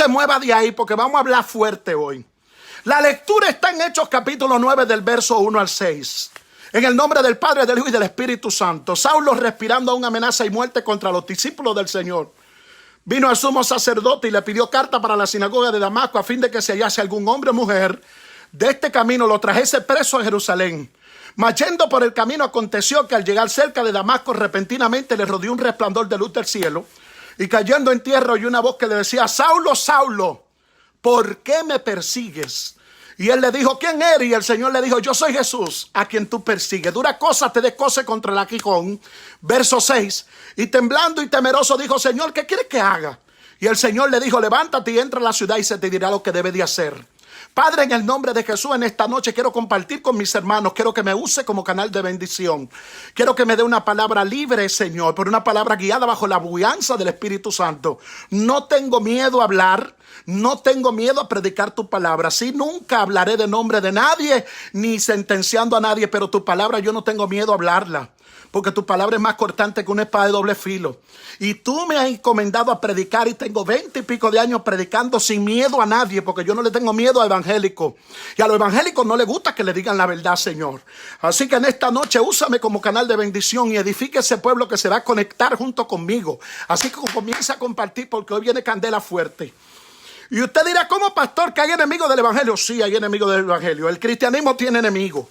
te muevas de ahí porque vamos a hablar fuerte hoy. La lectura está en Hechos capítulo 9 del verso 1 al 6. En el nombre del Padre, del Hijo y del Espíritu Santo. Saulo, respirando aún amenaza y muerte contra los discípulos del Señor, vino al sumo sacerdote y le pidió carta para la sinagoga de Damasco a fin de que se hallase algún hombre o mujer de este camino lo trajese preso a Jerusalén. Mas yendo por el camino aconteció que al llegar cerca de Damasco repentinamente le rodeó un resplandor de luz del cielo y cayendo en tierra oyó una voz que le decía: Saulo, Saulo, ¿por qué me persigues? Y él le dijo: ¿quién eres? Y el Señor le dijo: yo soy Jesús a quien tú persigues. Dura cosa te descose contra el aguijón. Verso 6. Y temblando y temeroso dijo: Señor, ¿qué quieres que haga? Y el Señor le dijo: levántate y entra a la ciudad y se te dirá lo que debe de hacer. Padre, en el nombre de Jesús, en esta noche quiero compartir con mis hermanos. Quiero que me use como canal de bendición. Quiero que me dé una palabra libre, Señor, por una palabra guiada bajo la guianza del Espíritu Santo. No tengo miedo a hablar. No tengo miedo a predicar tu palabra. Sí, nunca hablaré de nombre de nadie, ni sentenciando a nadie, pero tu palabra yo no tengo miedo a hablarla. Porque tu palabra es más cortante que una espada de doble filo. Y tú me has encomendado a predicar y tengo 20 y pico de años predicando sin miedo a nadie. Porque yo no le tengo miedo a evangélicos. Y a los evangélicos no les gusta que le digan la verdad, Señor. Así que en esta noche úsame como canal de bendición y edifique ese pueblo que se va a conectar junto conmigo. Así que comienza a compartir porque hoy viene candela fuerte. Y usted dirá: ¿cómo, pastor, que hay enemigos del evangelio? Sí, hay enemigos del evangelio. El cristianismo tiene enemigos.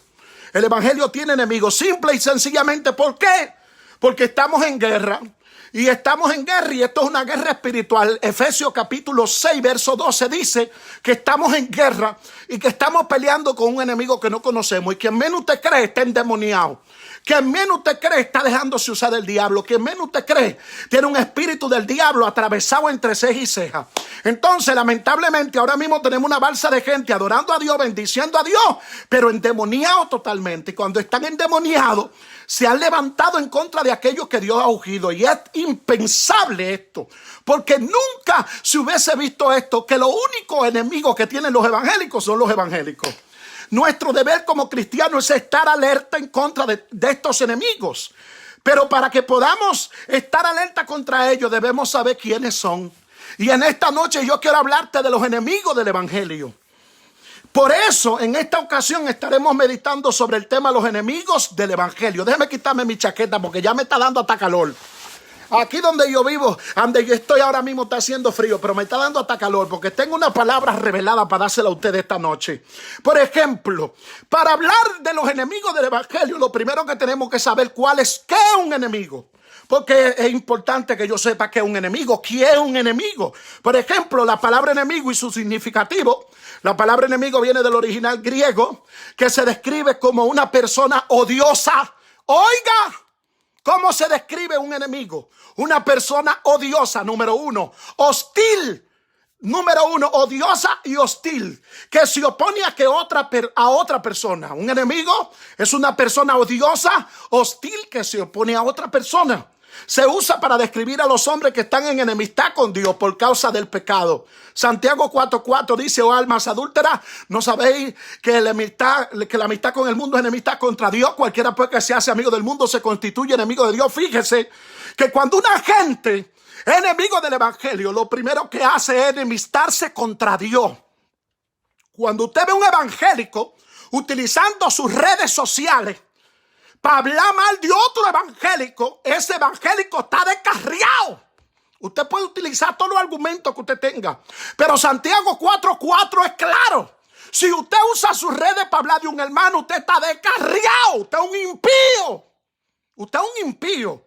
El evangelio tiene enemigos, simple y sencillamente. ¿Por qué? Porque estamos en guerra. Y estamos en guerra y esto es una guerra espiritual. Efesios capítulo 6 verso 12 dice que estamos en guerra y que estamos peleando con un enemigo que no conocemos. Y quien menos usted cree está endemoniado. Quien menos usted cree está dejándose usar del diablo. Quien menos usted cree tiene un espíritu del diablo atravesado entre ceja y ceja. Entonces, lamentablemente, ahora mismo tenemos una balsa de gente adorando a Dios, bendiciendo a Dios, pero endemoniados totalmente. Y cuando están endemoniados, se han levantado en contra de aquellos que Dios ha ungido. Y es impensable esto, porque nunca se hubiese visto esto, que los únicos enemigos que tienen los evangélicos son los evangélicos. Nuestro deber como cristianos es estar alerta en contra de estos enemigos. Pero para que podamos estar alerta contra ellos, debemos saber quiénes son. Y en esta noche yo quiero hablarte de los enemigos del evangelio. Por eso, en esta ocasión estaremos meditando sobre el tema de los enemigos del evangelio. Déjeme quitarme mi chaqueta porque ya me está dando hasta calor. Aquí donde yo vivo, donde yo estoy ahora mismo está haciendo frío, pero me está dando hasta calor porque tengo una palabra revelada para dársela a ustedes esta noche. Por ejemplo, para hablar de los enemigos del evangelio, lo primero que tenemos que saber qué es un enemigo. Porque es importante que yo sepa qué es un enemigo, quién es un enemigo. Por ejemplo, la palabra enemigo y su significativo. La palabra enemigo viene del original griego, que se describe como una persona odiosa. Oiga, ¿cómo se describe un enemigo? Una persona odiosa, número uno. Hostil, número uno, odiosa y hostil, que se opone a otra persona. Un enemigo es una persona odiosa, hostil, que se opone a otra persona. Se usa para describir a los hombres que están en enemistad con Dios por causa del pecado. Santiago 4:4 dice: oh almas adúlteras, ¿no sabéis que la amistad con el mundo es enemistad contra Dios? Cualquiera pues que se hace amigo del mundo se constituye enemigo de Dios. Fíjese que cuando una gente es enemigo del evangelio, lo primero que hace es enemistarse contra Dios. Cuando usted ve un evangélico utilizando sus redes sociales para hablar mal de otro evangélico, ese evangélico está descarriado. Usted puede utilizar todos los argumentos que usted tenga, pero Santiago 4:4 es claro. Si usted usa sus redes para hablar de un hermano, usted está descarriado. Usted es un impío. Usted es un impío.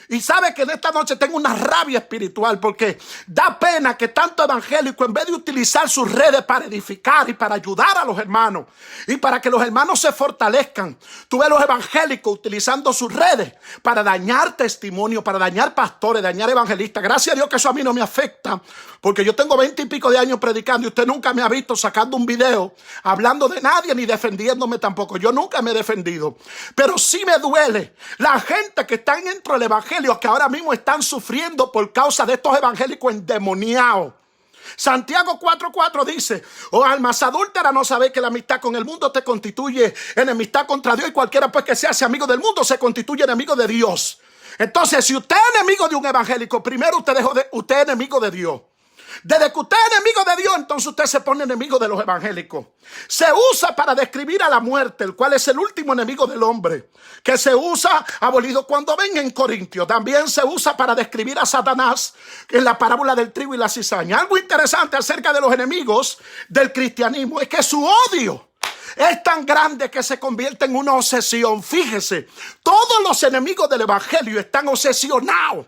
Y sabe que en esta noche tengo una rabia espiritual porque da pena que tanto evangélico, en vez de utilizar sus redes para edificar y para ayudar a los hermanos y para que los hermanos se fortalezcan, tú ves los evangélicos utilizando sus redes para dañar testimonio, para dañar pastores, dañar evangelistas. Gracias a Dios que eso a mí no me afecta, porque yo tengo 20 y pico de años predicando y usted nunca me ha visto sacando un video hablando de nadie ni defendiéndome tampoco. Yo nunca me he defendido, pero sí me duele la gente que está dentro del evangelio, que ahora mismo están sufriendo por causa de estos evangélicos endemoniados. Santiago 4:4 dice: oh almas adúlteras, ¿no sabéis que la amistad con el mundo te constituye enemistad contra Dios? Y cualquiera pues que se hace amigo del mundo se constituye enemigo de Dios. Entonces, si usted es enemigo de un evangélico, primero usted es enemigo de Dios. Desde que usted es enemigo de Dios, entonces usted se pone enemigo de los evangélicos. Se usa para describir a la muerte, el cual es el último enemigo del hombre, que se usa abolido cuando ven en Corintios. También se usa para describir a Satanás en la parábola del trigo y la cizaña. Algo interesante acerca de los enemigos del cristianismo es que su odio es tan grande que se convierte en una obsesión. Fíjese, todos los enemigos del evangelio están obsesionados.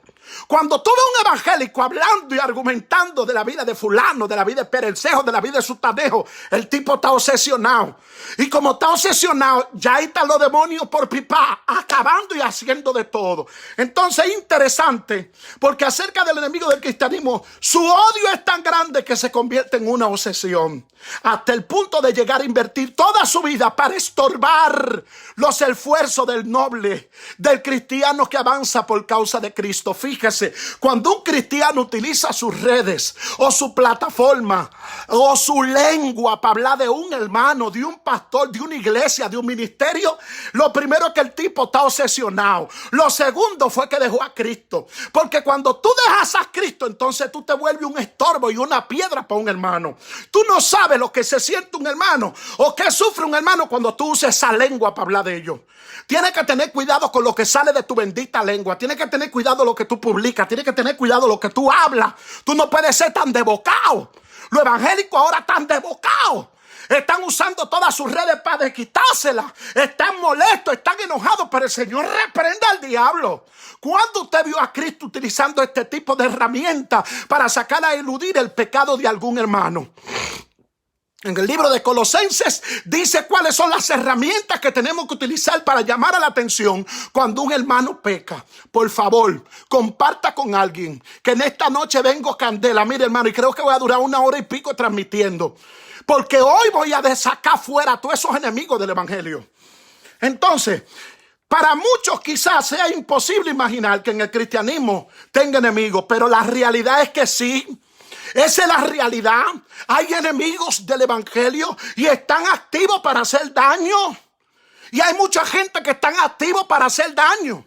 Cuando tú ves un evangélico hablando y argumentando de la vida de fulano, de la vida de Perencejo, de la vida de Sutanejo, el tipo está obsesionado. Y como está obsesionado, ya ahí están los demonios por pipa, acabando y haciendo de todo. Entonces es interesante, porque acerca del enemigo del cristianismo, su odio es tan grande que se convierte en una obsesión, hasta el punto de llegar a invertir toda su vida para estorbar los esfuerzos del noble, del cristiano que avanza por causa de Cristo. Fíjese, cuando un cristiano utiliza sus redes o su plataforma o su lengua para hablar de un hermano, de un pastor, de una iglesia, de un ministerio, lo primero es que el tipo está obsesionado. Lo segundo fue que dejó a Cristo, porque cuando tú dejas a Cristo, entonces tú te vuelves un estorbo y una piedra para un hermano. Tú no sabes lo que se siente un hermano o qué sufre un hermano cuando tú usas esa lengua para hablar de ellos. Tienes que tener cuidado con lo que sale de tu bendita lengua. Tienes que tener cuidado con lo que tú publicas. Tienes que tener cuidado con lo que tú hablas. Tú no puedes ser tan desbocado. Los evangélicos ahora están desbocados. Están usando todas sus redes para desquitárselas. Están molestos, están enojados. Pero el Señor reprenda al diablo. ¿Cuándo usted vio a Cristo utilizando este tipo de herramientas para sacar a eludir el pecado de algún hermano? En el libro de Colosenses dice cuáles son las herramientas que tenemos que utilizar para llamar a la atención cuando un hermano peca. Por favor, comparta con alguien que en esta noche vengo candela. Mire, hermano, y creo que voy a durar 1 hora y pico transmitiendo, porque hoy voy a sacar fuera a todos esos enemigos del evangelio. Entonces, para muchos quizás sea imposible imaginar que en el cristianismo tenga enemigos, pero la realidad es que sí. Esa es la realidad. Hay enemigos del evangelio y están activos para hacer daño. Y hay mucha gente que están activos para hacer daño,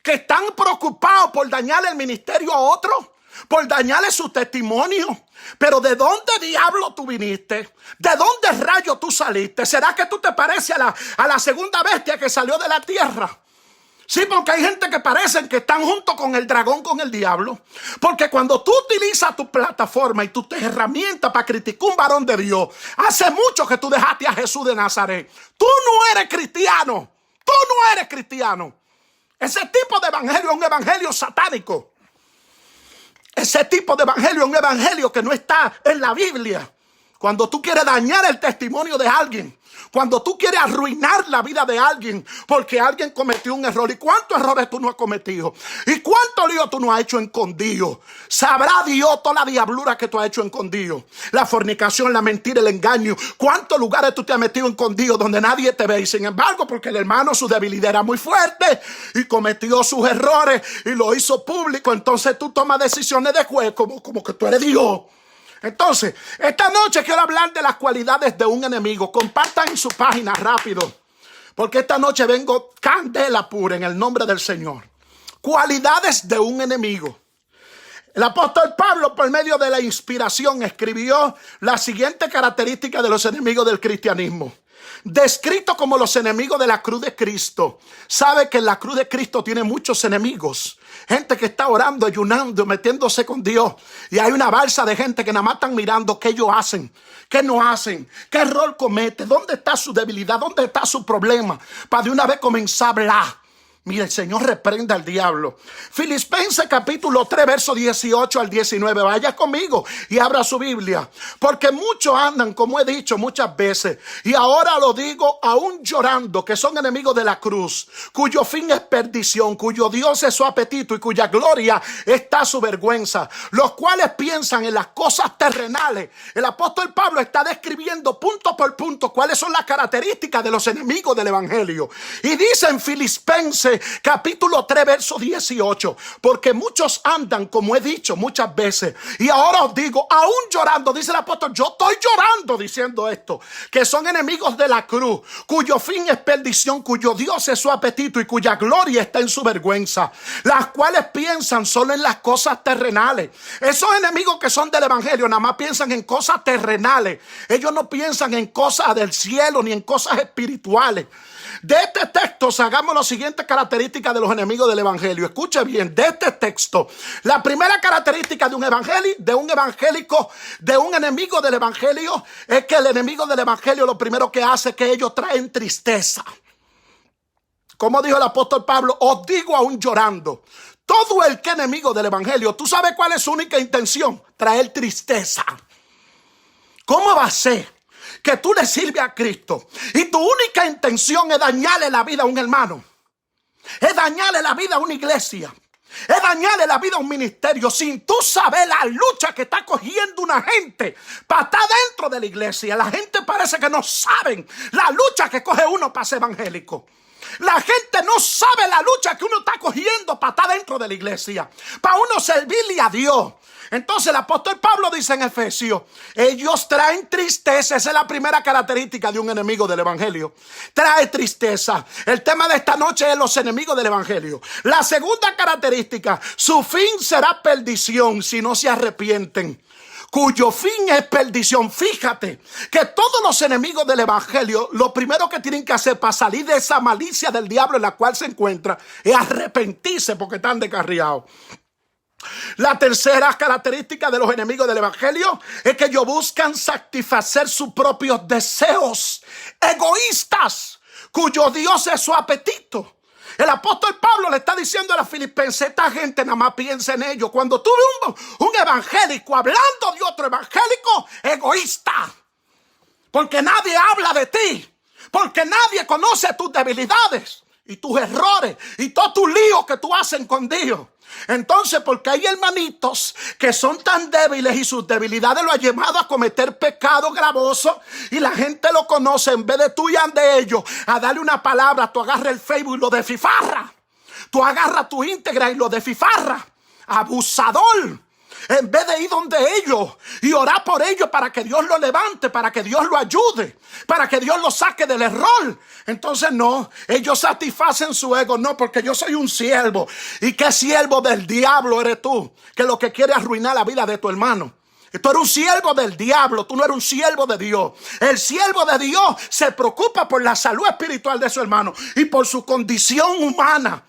que están preocupados por dañar el ministerio a otros, por dañarle su testimonio. Pero ¿de dónde diablo tú viniste? ¿De dónde rayo tú saliste? ¿Será que tú te pareces a la segunda bestia que salió de la tierra? Sí, porque hay gente que parecen que están junto con el dragón, con el diablo. Porque cuando tú utilizas tu plataforma y tus herramientas para criticar un varón de Dios, hace mucho que tú dejaste a Jesús de Nazaret. Tú no eres cristiano. Tú no eres cristiano. Ese tipo de evangelio es un evangelio satánico. Ese tipo de evangelio es un evangelio que no está en la Biblia. Cuando tú quieres dañar el testimonio de alguien, cuando tú quieres arruinar la vida de alguien porque alguien cometió un error. ¿Y cuántos errores tú no has cometido? ¿Y cuánto lío tú no has hecho escondido? Sabrá Dios toda la diablura que tú has hecho escondido. La fornicación, la mentira, el engaño. ¿Cuántos lugares tú te has metido escondido donde nadie te ve? Y sin embargo, porque el hermano su debilidad era muy fuerte y cometió sus errores y lo hizo público, entonces tú tomas decisiones de juez como que tú eres Dios. Entonces, esta noche quiero hablar de las cualidades de un enemigo. Compartan en su página rápido, porque esta noche vengo candela pura en el nombre del Señor. Cualidades de un enemigo. El apóstol Pablo, por medio de la inspiración, escribió la siguiente característica de los enemigos del cristianismo. Descrito como los enemigos de la cruz de Cristo. Sabe que la cruz de Cristo tiene muchos enemigos. Gente que está orando, ayunando, metiéndose con Dios. Y hay una balsa de gente que nada más están mirando qué ellos hacen, qué no hacen, qué error comete, dónde está su debilidad, dónde está su problema, para de una vez comenzar a hablar. Mira, el Señor reprenda al diablo. Filipenses capítulo 3, verso 18 al 19. Vaya conmigo y abra su Biblia. Porque muchos andan, como he dicho muchas veces, y ahora lo digo aún llorando, que son enemigos de la cruz, cuyo fin es perdición, cuyo Dios es su apetito y cuya gloria está su vergüenza, los cuales piensan en las cosas terrenales. El apóstol Pablo está describiendo punto por punto cuáles son las características de los enemigos del evangelio. Y dice en Filipenses dice capítulo 3 verso 18, porque muchos andan, como he dicho muchas veces, y ahora os digo, aún llorando, dice el apóstol, yo estoy llorando diciendo esto, que son enemigos de la cruz, cuyo fin es perdición, cuyo Dios es su apetito y cuya gloria está en su vergüenza, las cuales piensan solo en las cosas terrenales. Esos enemigos que son del evangelio nada más piensan en cosas terrenales. Ellos no piensan en cosas del cielo ni en cosas espirituales. De este texto sacamos las siguientes características de los enemigos del evangelio. Escuche bien, de este texto, la primera característica de un evangélico, de un enemigo del evangelio, es que el enemigo del evangelio lo primero que hace es que ellos traen tristeza. Como dijo el apóstol Pablo, os digo aún llorando. Todo el que es enemigo del evangelio, ¿tú sabes cuál es su única intención? Traer tristeza. ¿Cómo va a ser que tú le sirves a Cristo y tu única intención es dañarle la vida a un hermano? Es dañarle la vida a una iglesia. Es dañarle la vida a un ministerio sin tú saber la lucha que está cogiendo una gente para estar dentro de la iglesia. La gente parece que no saben la lucha que coge uno para ser evangélico. La gente no sabe la lucha que uno está cogiendo para estar dentro de la iglesia, para uno servirle a Dios. Entonces el apóstol Pablo dice en Efesios, ellos traen tristeza. Esa es la primera característica de un enemigo del evangelio. Trae tristeza. El tema de esta noche es los enemigos del evangelio. La segunda característica, su fin será perdición si no se arrepienten. Cuyo fin es perdición. Fíjate que todos los enemigos del evangelio, lo primero que tienen que hacer para salir de esa malicia del diablo en la cual se encuentra es arrepentirse porque están descarriados. La tercera característica de los enemigos del evangelio es que ellos buscan satisfacer sus propios deseos egoístas, cuyo Dios es su apetito. El apóstol Pablo le está diciendo a los filipenses, esta gente nada más piensa en ellos. Cuando tú ves un evangélico hablando de otro evangélico, egoísta, porque nadie habla de ti, porque nadie conoce tus debilidades y tus errores y todos tus líos que tú haces con Dios. Entonces, porque hay hermanitos que son tan débiles y sus debilidades lo han llevado a cometer pecados gravosos y la gente lo conoce, en vez de tú y de ellos a darle una palabra, tú agarras el Facebook y lo desfifarra. Tú agarras tu íntegra y lo desfifarra. Abusador. En vez de ir donde ellos y orar por ellos para que Dios lo levante, para que Dios lo ayude, para que Dios lo saque del error. Entonces no, ellos satisfacen su ego. No, porque yo soy un siervo. ¿Y qué siervo del diablo eres tú? Que lo que quiere arruinar la vida de tu hermano. Tú eres un siervo del diablo, tú no eres un siervo de Dios. El siervo de Dios se preocupa por la salud espiritual de su hermano y por su condición humana.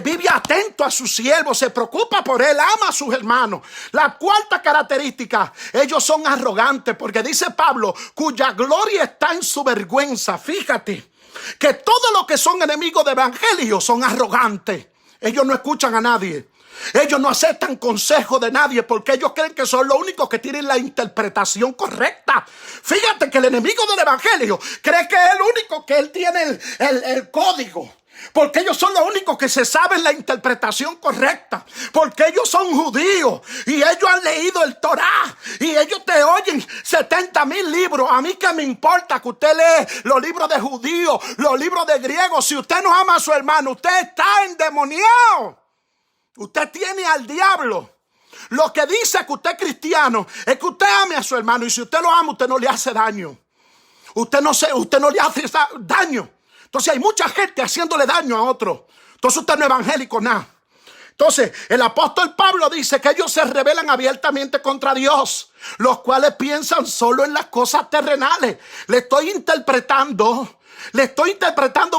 Vive atento a sus siervos, se preocupa por él, ama a sus hermanos. La cuarta característica, ellos son arrogantes, porque dice Pablo, cuya gloria está en su vergüenza. Fíjate que todos los que son enemigos del evangelio son arrogantes. Ellos no escuchan a nadie. Ellos no aceptan consejo de nadie porque ellos creen que son los únicos que tienen la interpretación correcta. Fíjate que el enemigo del evangelio cree que es el único que él tiene el código. Porque ellos son los únicos que se saben la interpretación correcta. Porque ellos son judíos y ellos han leído el Torá y ellos te oyen 70,000 libros. A mí que me importa que usted lee los libros de judíos, los libros de griegos. Si usted no ama a su hermano, usted está endemoniado. Usted tiene al diablo. Lo que dice que usted es cristiano es que usted ame a su hermano, y si usted lo ama, usted no le hace daño. Usted no le hace daño. Entonces hay mucha gente haciéndole daño a otro. Entonces usted no es evangélico, nada. Entonces el apóstol Pablo dice que ellos se rebelan abiertamente contra Dios, los cuales piensan solo en las cosas terrenales. Le estoy interpretando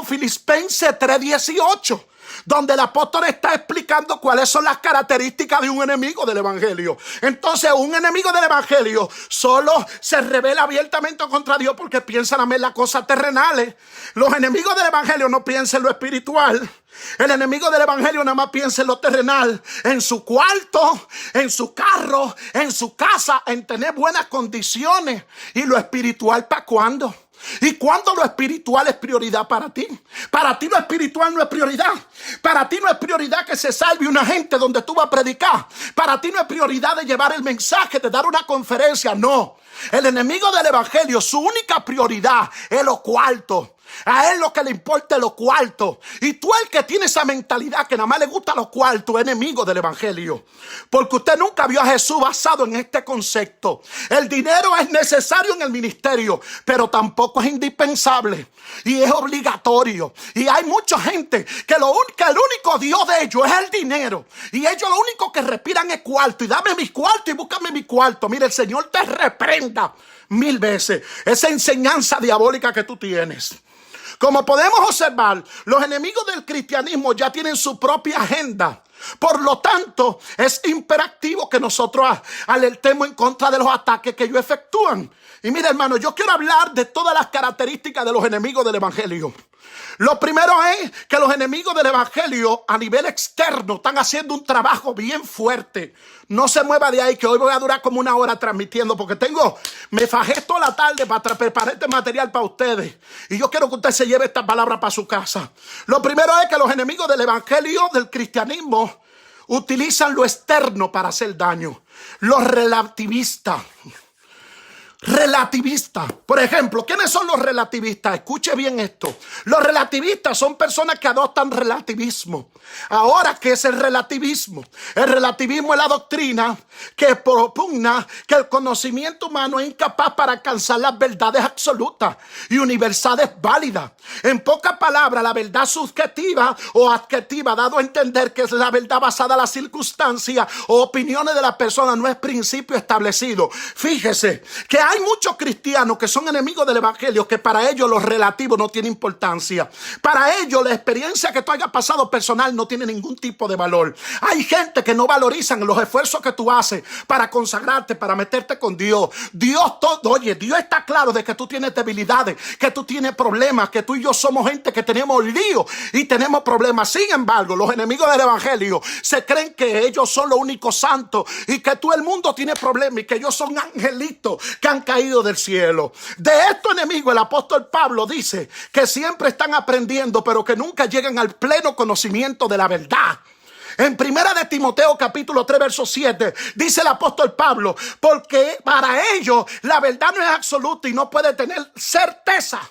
Filipenses 3:18. Donde el apóstol está explicando cuáles son las características de un enemigo del evangelio. Entonces, un enemigo del evangelio solo se revela abiertamente contra Dios porque piensan en las cosas terrenales. Los enemigos del evangelio no piensan en lo espiritual. El enemigo del evangelio nada más piensa en lo terrenal, en su cuarto, en su carro, en su casa, en tener buenas condiciones. ¿Y lo espiritual para cuándo? ¿Y cuándo lo espiritual es prioridad para ti? Para ti lo espiritual no es prioridad. Para ti no es prioridad que se salve una gente donde tú vas a predicar. Para ti no es prioridad de llevar el mensaje, de dar una conferencia. No. El enemigo del evangelio, su única prioridad es lo cuarto. A él lo que le importa es lo cuarto. Y tú, el que tiene esa mentalidad que nada más le gusta los cuartos, es enemigo del evangelio. Porque usted nunca vio a Jesús basado en este concepto. El dinero es necesario en el ministerio, pero tampoco es indispensable. Y es obligatorio. Y hay mucha gente que el único Dios de ellos es el dinero. Y ellos lo único que respiran es cuarto. Y dame mi cuarto y búscame mi cuarto. Mire, el Señor te reprenda 1000 veces esa enseñanza diabólica que tú tienes. Como podemos observar, los enemigos del cristianismo ya tienen su propia agenda. Por lo tanto, es imperativo que nosotros alertemos en contra de los ataques que ellos efectúan. Y mira, hermano, yo quiero hablar de todas las características de los enemigos del evangelio. Lo primero es que los enemigos del evangelio a nivel externo están haciendo un trabajo bien fuerte. No se mueva de ahí, que hoy voy a durar como 1 hora transmitiendo, porque me fajé toda la tarde para preparar este material para ustedes. Y yo quiero que usted se lleve esta palabra para su casa. Lo primero es que los enemigos del evangelio, del cristianismo, utilizan lo externo para hacer daño. Los relativistas. Relativistas. Por ejemplo, ¿quiénes son los relativistas? Escuche bien esto. Los relativistas son personas que adoptan relativismo. Ahora, ¿qué es el relativismo? El relativismo es la doctrina que propugna que el conocimiento humano es incapaz para alcanzar las verdades absolutas y universales válidas. En pocas palabras, la verdad subjetiva o adjetiva, dado a entender que es la verdad basada en las circunstancias o opiniones de la persona, no es principio establecido. Fíjese que hay muchos cristianos que son enemigos del evangelio, que para ellos lo relativo no tiene importancia. Para ellos la experiencia que tú hayas pasado personal no tiene ningún tipo de valor. Hay gente que no valorizan los esfuerzos que tú haces para consagrarte, para meterte con Dios. Dios está claro de que tú tienes debilidades, que tú tienes problemas, que tú y yo somos gente que tenemos líos y tenemos problemas. Sin embargo, los enemigos del evangelio se creen que ellos son los únicos santos y que todo el mundo tiene problemas y que ellos son angelitos que han caído del cielo. De estos enemigos, el apóstol Pablo dice que siempre están aprendiendo, pero que nunca llegan al pleno conocimiento de la verdad. En 1 de Timoteo capítulo 3 verso 7 dice el apóstol Pablo, porque para ellos la verdad no es absoluta y no puede tener certeza.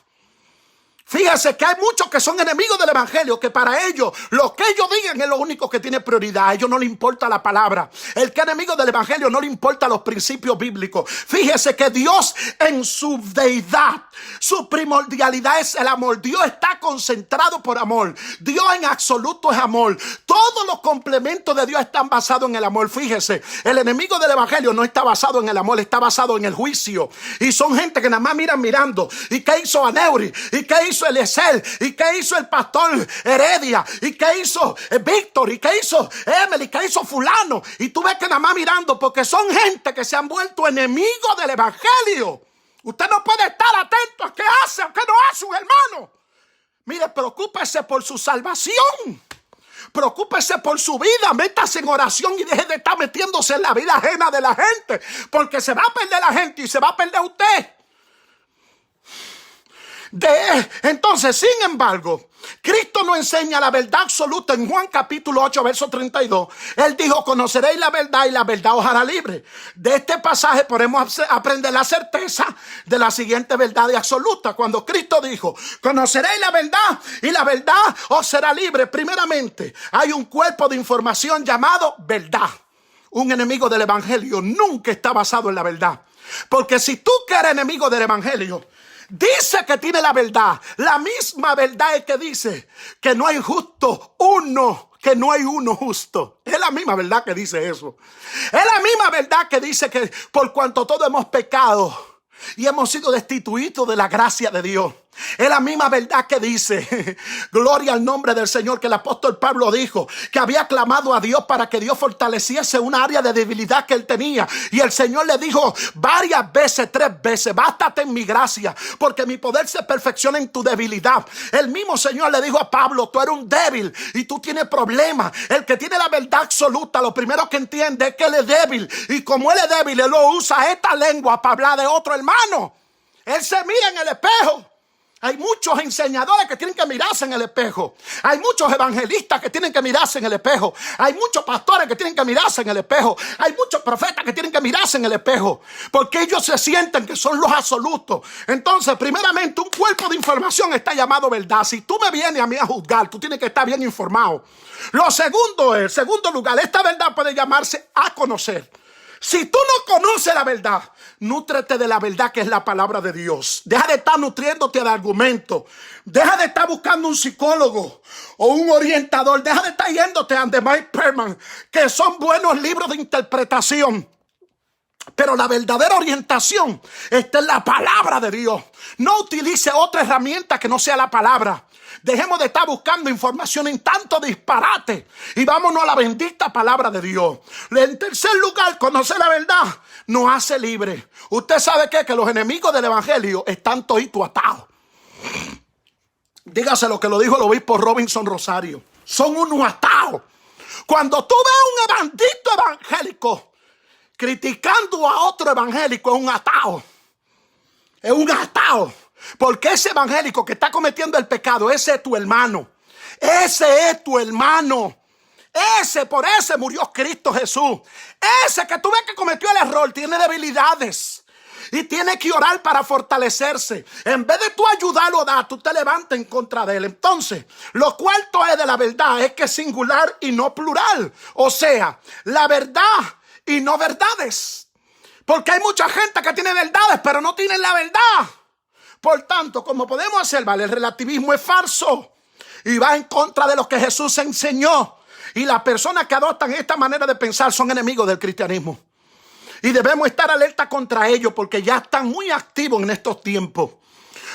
Fíjese que hay muchos que son enemigos del evangelio, que para ellos lo que ellos digan es lo único que tiene prioridad. A ellos no les importa la palabra. El que es enemigo del evangelio no le importa los principios bíblicos. Fíjese que Dios en su deidad, su primordialidad es el amor. Dios está concentrado por amor. Dios en absoluto es amor. Todos los complementos de Dios están basados en el amor. Fíjese, el enemigo del evangelio no está basado en el amor, está basado en el juicio. Y son gente que nada más miran mirando. ¿Y qué hizo Aneuri? ¿Y qué hizo Eliezer? ¿Y qué hizo el pastor Heredia? ¿Y qué hizo Víctor? ¿Y qué hizo Emily? ¿Qué hizo fulano? Y tú ves que nada más mirando, porque son gente que se han vuelto enemigos del evangelio. Usted no puede estar atento a qué hace o qué no hace un hermano. Mire, preocúpese por su salvación. Preocúpese por su vida, métase en oración y deje de estar metiéndose en la vida ajena de la gente, porque se va a perder la gente y se va a perder usted. Entonces, sin embargo, Cristo nos enseña la verdad absoluta en Juan capítulo 8 verso 32. Él dijo, conoceréis la verdad y la verdad os hará libre. De este pasaje podemos aprender la certeza de la siguiente verdad absoluta. Cuando Cristo dijo, conoceréis la verdad y la verdad os será libre. Primeramente, hay un cuerpo de información llamado verdad. Un enemigo del evangelio nunca está basado en la verdad. Porque si tú que eres enemigo del evangelio, dice que tiene la verdad. La misma verdad es que dice que no hay justo uno, que no hay uno justo. Es la misma verdad que dice eso. Es la misma verdad que dice que por cuanto todos hemos pecado y hemos sido destituidos de la gracia de Dios. Es la misma verdad que dice, gloria al nombre del Señor, que el apóstol Pablo dijo que había clamado a Dios para que Dios fortaleciese una área de debilidad que él tenía. Y el Señor le dijo varias veces, 3 veces, bástate en mi gracia, porque mi poder se perfecciona en tu debilidad. El mismo Señor le dijo a Pablo, tú eres un débil y tú tienes problemas. El que tiene la verdad absoluta, lo primero que entiende es que él es débil. Y como él es débil, él lo usa esta lengua para hablar de otro hermano. Él se mira en el espejo Hay muchos enseñadores que tienen que mirarse en el espejo. Hay muchos evangelistas que tienen que mirarse en el espejo. Hay muchos pastores que tienen que mirarse en el espejo. Hay muchos profetas que tienen que mirarse en el espejo. Porque ellos se sienten que son los absolutos. Entonces, primeramente, un cuerpo de información está llamado verdad. Si tú me vienes a mí a juzgar, tú tienes que estar bien informado. Lo segundo es, segundo lugar, esta verdad puede llamarse a conocer. Si tú no conoces la verdad, nútrete de la verdad que es la palabra de Dios. Deja de estar nutriéndote de argumentos. Deja de estar buscando un psicólogo o un orientador. Deja de estar yéndote a Mike Perman, que son buenos libros de interpretación. Pero la verdadera orientación está en la palabra de Dios. No utilice otra herramienta que no sea la palabra. Dejemos de estar buscando información en tanto disparate y vámonos a la bendita palabra de Dios. En tercer lugar, conocer la verdad nos hace libre. Usted sabe que los enemigos del evangelio están toditos atados. Dígase lo que lo dijo el obispo Robinson Rosario. Son unos atados. Cuando tú ves un bendito evangélico criticando a otro evangélico, es un atado. Es un atado. Porque ese evangélico que está cometiendo el pecado, ese es tu hermano. Ese es tu hermano. Por ese murió Cristo Jesús. Ese que tú ves que cometió el error tiene debilidades y tiene que orar para fortalecerse. En vez de tú ayudarlo, tú te levantas en contra de él. Entonces, lo cuarto es de la verdad, es que es singular y no plural. O sea, la verdad y no verdades. Porque hay mucha gente que tiene verdades, pero no tienen la verdad. Por tanto, como podemos observar, el relativismo es falso y va en contra de lo que Jesús enseñó. Y las personas que adoptan esta manera de pensar son enemigos del cristianismo. Y debemos estar alerta contra ellos porque ya están muy activos en estos tiempos.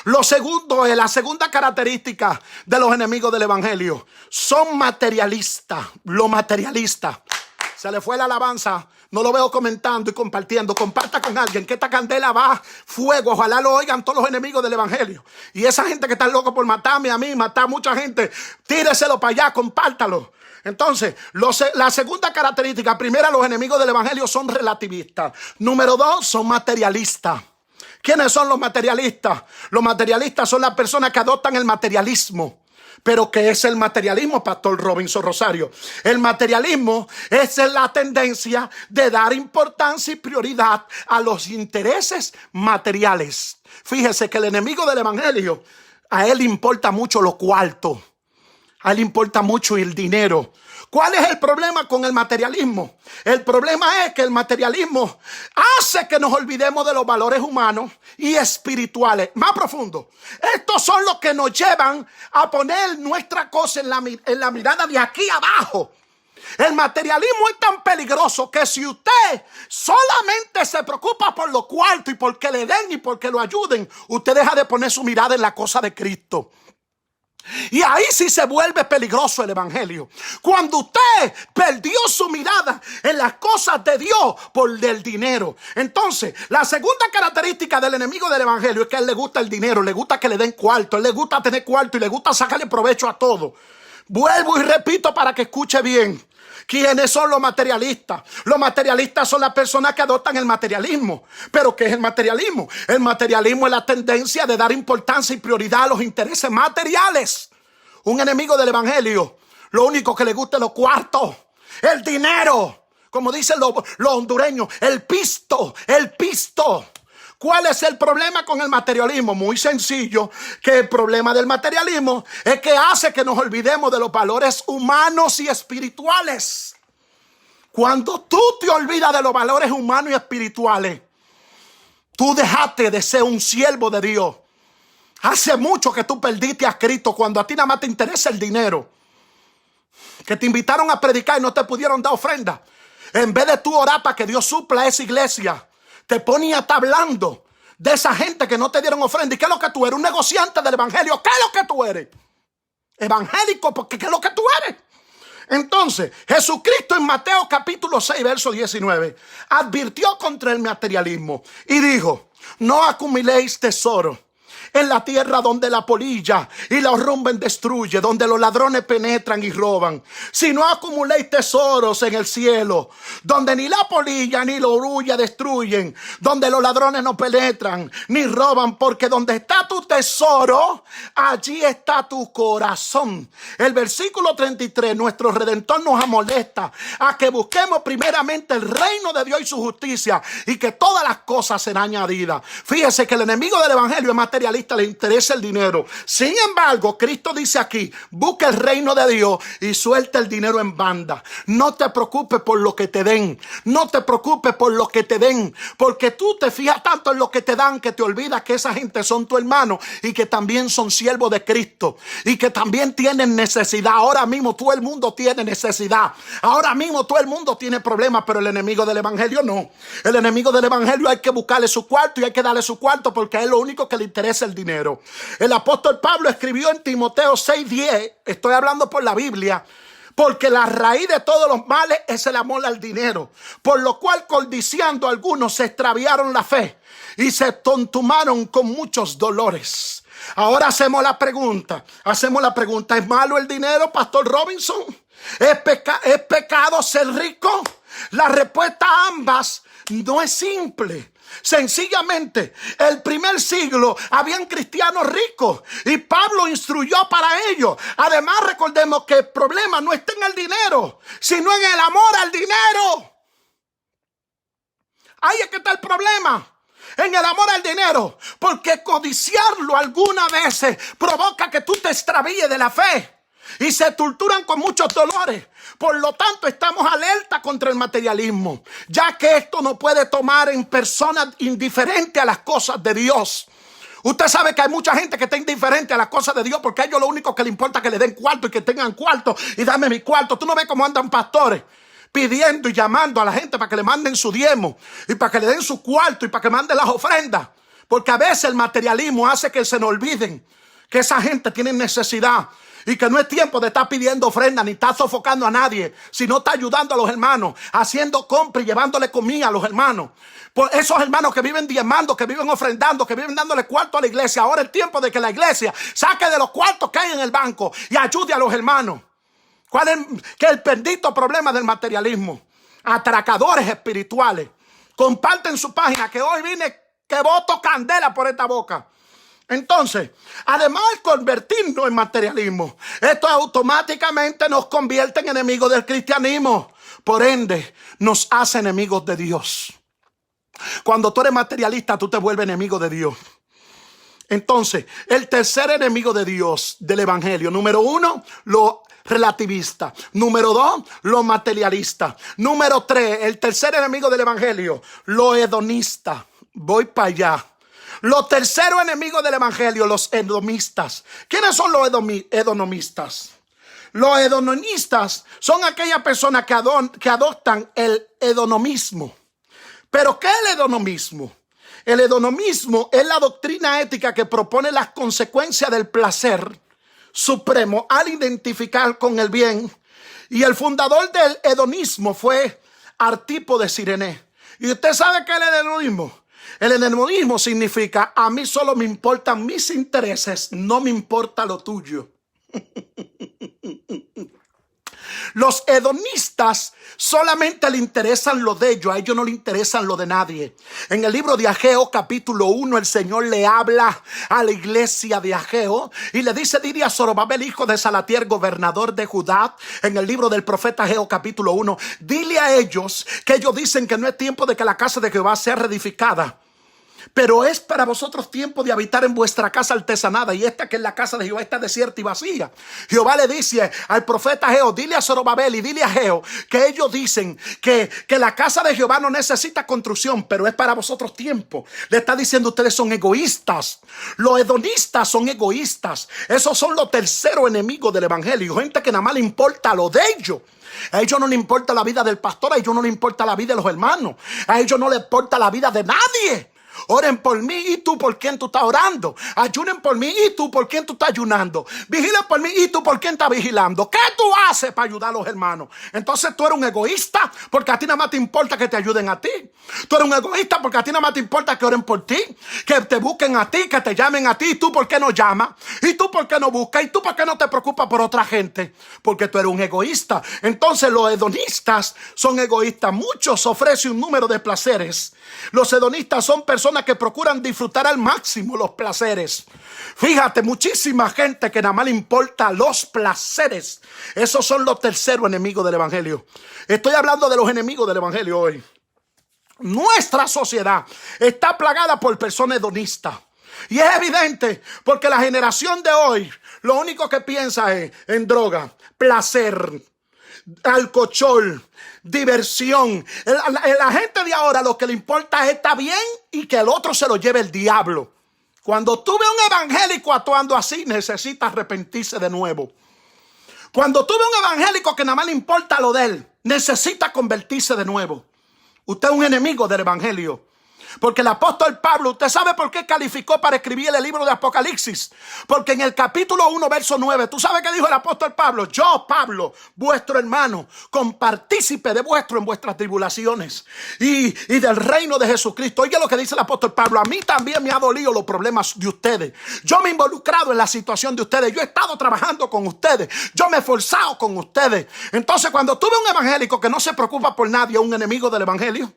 Lo segundo es la segunda característica de los enemigos del evangelio. Son materialistas. Lo materialista. Se le fue la alabanza. No lo veo comentando y compartiendo. Comparta con alguien que esta candela va fuego. Ojalá lo oigan todos los enemigos del evangelio. Y esa gente que está loco por matarme a mí, matar a mucha gente, tíreselo para allá, compártalo. Entonces, la segunda característica, primera, los enemigos del evangelio son relativistas. Número 2, son materialistas. ¿Quiénes son los materialistas? Los materialistas son las personas que adoptan el materialismo. Pero ¿qué es el materialismo, Pastor Robinson Rosario? El materialismo es la tendencia de dar importancia y prioridad a los intereses materiales. Fíjese que el enemigo del evangelio, a él le importa mucho lo cuarto. A él le importa mucho el dinero. ¿Cuál es el problema con el materialismo? El problema es que el materialismo hace que nos olvidemos de los valores humanos y espirituales. Más profundo. Estos son los que nos llevan a poner nuestra cosa en la mirada de aquí abajo. El materialismo es tan peligroso que si usted solamente se preocupa por lo cuarto y porque le den y porque lo ayuden, usted deja de poner su mirada en la cosa de Cristo. Y ahí sí se vuelve peligroso el evangelio. Cuando usted perdió su mirada en las cosas de Dios por el dinero. Entonces, la segunda característica del enemigo del evangelio es que a él le gusta el dinero, le gusta que le den cuarto, a él le gusta tener cuarto y le gusta sacarle provecho a todo. Vuelvo y repito para que escuche bien. ¿Quiénes son los materialistas? Los materialistas son las personas que adoptan el materialismo. ¿Pero qué es el materialismo? El materialismo es la tendencia de dar importancia y prioridad a los intereses materiales. Un enemigo del evangelio, lo único que le gusta es los cuartos, el dinero. Como dicen los hondureños, el pisto. ¿Cuál es el problema con el materialismo? Muy sencillo, que el problema del materialismo es que hace que nos olvidemos de los valores humanos y espirituales. Cuando tú te olvidas de los valores humanos y espirituales, tú dejaste de ser un siervo de Dios. Hace mucho que tú perdiste a Cristo cuando a ti nada más te interesa el dinero. Que te invitaron a predicar y no te pudieron dar ofrenda. En vez de tú orar para que Dios supla esa iglesia, te ponía a estar hablando de esa gente que no te dieron ofrenda. ¿Y qué es lo que tú eres? Un negociante del evangelio. ¿Qué es lo que tú eres? Evangélico, porque ¿qué es lo que tú eres? Entonces, Jesucristo en Mateo capítulo 6, verso 19, advirtió contra el materialismo y dijo: no acumuléis tesoro en la tierra donde la polilla y la rumben destruye, donde los ladrones penetran y roban, sino acumuléis tesoros en el cielo, donde ni la polilla ni la orulla destruyen, donde los ladrones no penetran ni roban, porque donde está tu tesoro, allí está tu corazón. El versículo 33, nuestro Redentor nos amolesta a que busquemos primeramente el reino de Dios y su justicia, y que todas las cosas serán añadidas. Fíjese que el enemigo del evangelio es materialista, le interesa el dinero. Sin embargo, Cristo dice aquí: busca el reino de Dios y suelta el dinero en banda. No te preocupes por lo que te den, no te preocupes por lo que te den, porque tú te fijas tanto en lo que te dan que te olvidas que esa gente son tu hermano y que también son siervos de Cristo y que también tienen necesidad. Ahora mismo todo el mundo tiene necesidad, ahora mismo todo el mundo tiene problemas, pero el enemigo del evangelio no. El enemigo del evangelio hay que buscarle su cuarto y hay que darle su cuarto, porque a él lo único que le interesa es el dinero. El apóstol Pablo escribió en Timoteo 6:10, estoy hablando por la Biblia: porque la raíz de todos los males es el amor al dinero, por lo cual codiciando algunos se extraviaron la fe y se tontumaron con muchos dolores. Ahora hacemos la pregunta, ¿es malo el dinero, Pastor Robinson? ¿Es pecado ser rico? La respuesta a ambas no es simple. Sencillamente, el primer siglo habían cristianos ricos y Pablo instruyó para ellos. Además, recordemos que el problema no está en el dinero, sino en el amor al dinero. Ahí es que está el problema, en el amor al dinero, porque codiciarlo algunas veces provoca que tú te extravíes de la fe y se torturan con muchos dolores. Por lo tanto, estamos alerta contra el materialismo, ya que esto no puede tomar en personas indiferentes a las cosas de Dios. Usted sabe que hay mucha gente que está indiferente a las cosas de Dios, porque a ellos lo único que les importa es que le den cuarto y que tengan cuarto y dame mi cuarto. Tú no ves cómo andan pastores pidiendo y llamando a la gente para que le manden su diezmo y para que le den su cuarto y para que manden las ofrendas, porque a veces el materialismo hace que se nos olviden que esa gente tiene necesidad y que no es tiempo de estar pidiendo ofrenda ni estar sofocando a nadie, sino está ayudando a los hermanos, haciendo compra y llevándole comida a los hermanos. Por esos hermanos que viven diezmando, que viven ofrendando, que viven dándole cuarto a la iglesia. Ahora es tiempo de que la iglesia saque de los cuartos que hay en el banco y ayude a los hermanos. ¿Cuál es el bendito problema del materialismo? Atracadores espirituales. Comparten su página que hoy vine que boto candela por esta boca. Entonces, además de convertirnos en materialismo, esto automáticamente nos convierte en enemigos del cristianismo. Por ende, nos hace enemigos de Dios. Cuando tú eres materialista, tú te vuelves enemigo de Dios. Entonces, el tercer enemigo de Dios del evangelio: número 1, lo relativista. Número 2, lo materialista. Número 3, el tercer enemigo del evangelio: lo hedonista. Voy para allá. Los terceros enemigos del evangelio: los hedonistas. ¿Quiénes son los hedonistas? Los hedonistas son aquellas personas que adoptan el hedonismo. ¿Pero qué es el hedonismo? El hedonismo es la doctrina ética que propone las consecuencias del placer supremo al identificar con el bien. Y el fundador del hedonismo fue Artipo de Cirene. ¿Y usted sabe qué es el hedonismo? El hedonismo significa: a mí solo me importan mis intereses, no me importa lo tuyo. Los hedonistas solamente le interesan lo de ellos, a ellos no le interesan lo de nadie. En el libro de Ageo capítulo 1, el Señor le habla a la iglesia de Ageo y le dice: dile a Zorobabel, hijo de Salatiel, gobernador de Judá. En el libro del profeta Ageo capítulo 1, dile a ellos que ellos dicen que no es tiempo de que la casa de Jehová sea reedificada, pero es para vosotros tiempo de habitar en vuestra casa artesanada, y esta que es la casa de Jehová está desierta y vacía. Jehová le dice al profeta Ageo: dile a Zorobabel y dile a Ageo que ellos dicen que la casa de Jehová no necesita construcción, pero es para vosotros tiempo. Le está diciendo: ustedes son egoístas. Los hedonistas son egoístas. Esos son los terceros enemigos del evangelio. Gente que nada más le importa lo de ellos. A ellos no le importa la vida del pastor, a ellos no le importa la vida de los hermanos, a ellos no les importa la vida de nadie. Oren por mí y tú por quién tú estás orando. Ayunen por mí y tú por quién tú estás ayunando. Vigilen por mí y tú por quién estás vigilando. ¿Qué tú haces para ayudar a los hermanos? Entonces tú eres un egoísta porque a ti nada más te importa que te ayuden a ti. Tú eres un egoísta porque a ti nada más te importa que oren por ti, que te busquen a ti, que te llamen a ti. ¿Y tú por qué no llamas? ¿Y tú por qué no buscas? ¿Y tú por qué no te preocupas por otra gente? Porque tú eres un egoísta. Entonces los hedonistas son egoístas. Muchos ofrecen un número de placeres. Los hedonistas son personas que procuran disfrutar al máximo los placeres. Fíjate, muchísima gente que nada más le importa los placeres. Esos son los terceros enemigos del evangelio. Estoy hablando de los enemigos del evangelio hoy. Nuestra sociedad está plagada por personas hedonistas. Y es evidente porque la generación de hoy lo único que piensa es en droga, placer, alcohol, diversión. La gente de ahora lo que le importa es estar bien y que el otro se lo lleve el diablo. Cuando tú ves un evangélico actuando así, necesita arrepentirse de nuevo. Cuando tú ves un evangélico que nada más le importa lo de él, necesita convertirse de nuevo. Usted es un enemigo del evangelio. Porque el apóstol Pablo, ¿usted sabe por qué calificó para escribir el libro de Apocalipsis? Porque en el capítulo 1, verso 9, ¿tú sabes qué dijo el apóstol Pablo? Yo, Pablo, vuestro hermano, compartícipe de vuestro en vuestras tribulaciones y del reino de Jesucristo. Oye lo que dice el apóstol Pablo: a mí también me ha dolido los problemas de ustedes. Yo me he involucrado en la situación de ustedes. Yo he estado trabajando con ustedes. Yo me he esforzado con ustedes. Entonces, cuando tú ves un evangélico que no se preocupa por nadie, un enemigo del evangelio.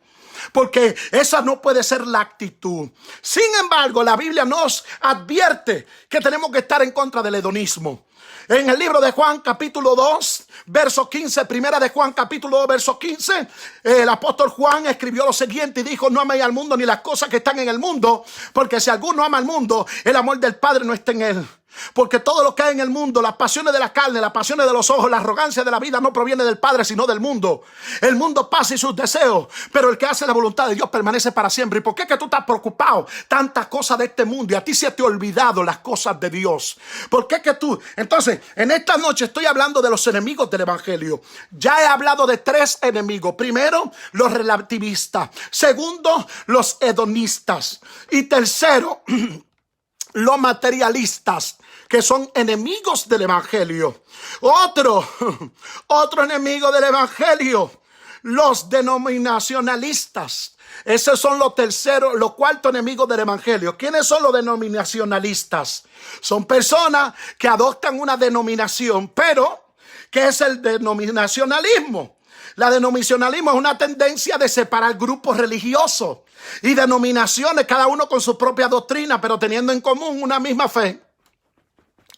Porque esa no puede ser la actitud. Sin embargo, la Biblia nos advierte que tenemos que estar en contra del hedonismo. En el libro de Juan capítulo 2, verso 15, primera de Juan capítulo 2, verso 15, el apóstol Juan escribió lo siguiente y dijo: no améis al mundo ni las cosas que están en el mundo, porque si alguno ama al mundo, el amor del Padre no está en él. Porque todo lo que hay en el mundo, las pasiones de la carne, las pasiones de los ojos, la arrogancia de la vida, no proviene del Padre, sino del mundo. El mundo pasa y sus deseos, pero el que hace la voluntad de Dios permanece para siempre. ¿Y por qué es que tú estás preocupado? Tantas cosas de este mundo y a ti se te ha olvidado las cosas de Dios. ¿Por qué es que tú? Entonces, en esta noche estoy hablando de los enemigos del evangelio. Ya he hablado de 3 enemigos. Primero, los relativistas. Segundo, los hedonistas. Y tercero, los materialistas, que son enemigos del evangelio. Otro enemigo del evangelio, los denominacionalistas. Esos son los cuartos enemigos del evangelio. ¿Quiénes son los denominacionalistas? Son personas que adoptan una denominación, pero ¿qué es el denominacionalismo? La denominacionalismo es una tendencia de separar grupos religiosos y denominaciones, cada uno con su propia doctrina, pero teniendo en común una misma fe.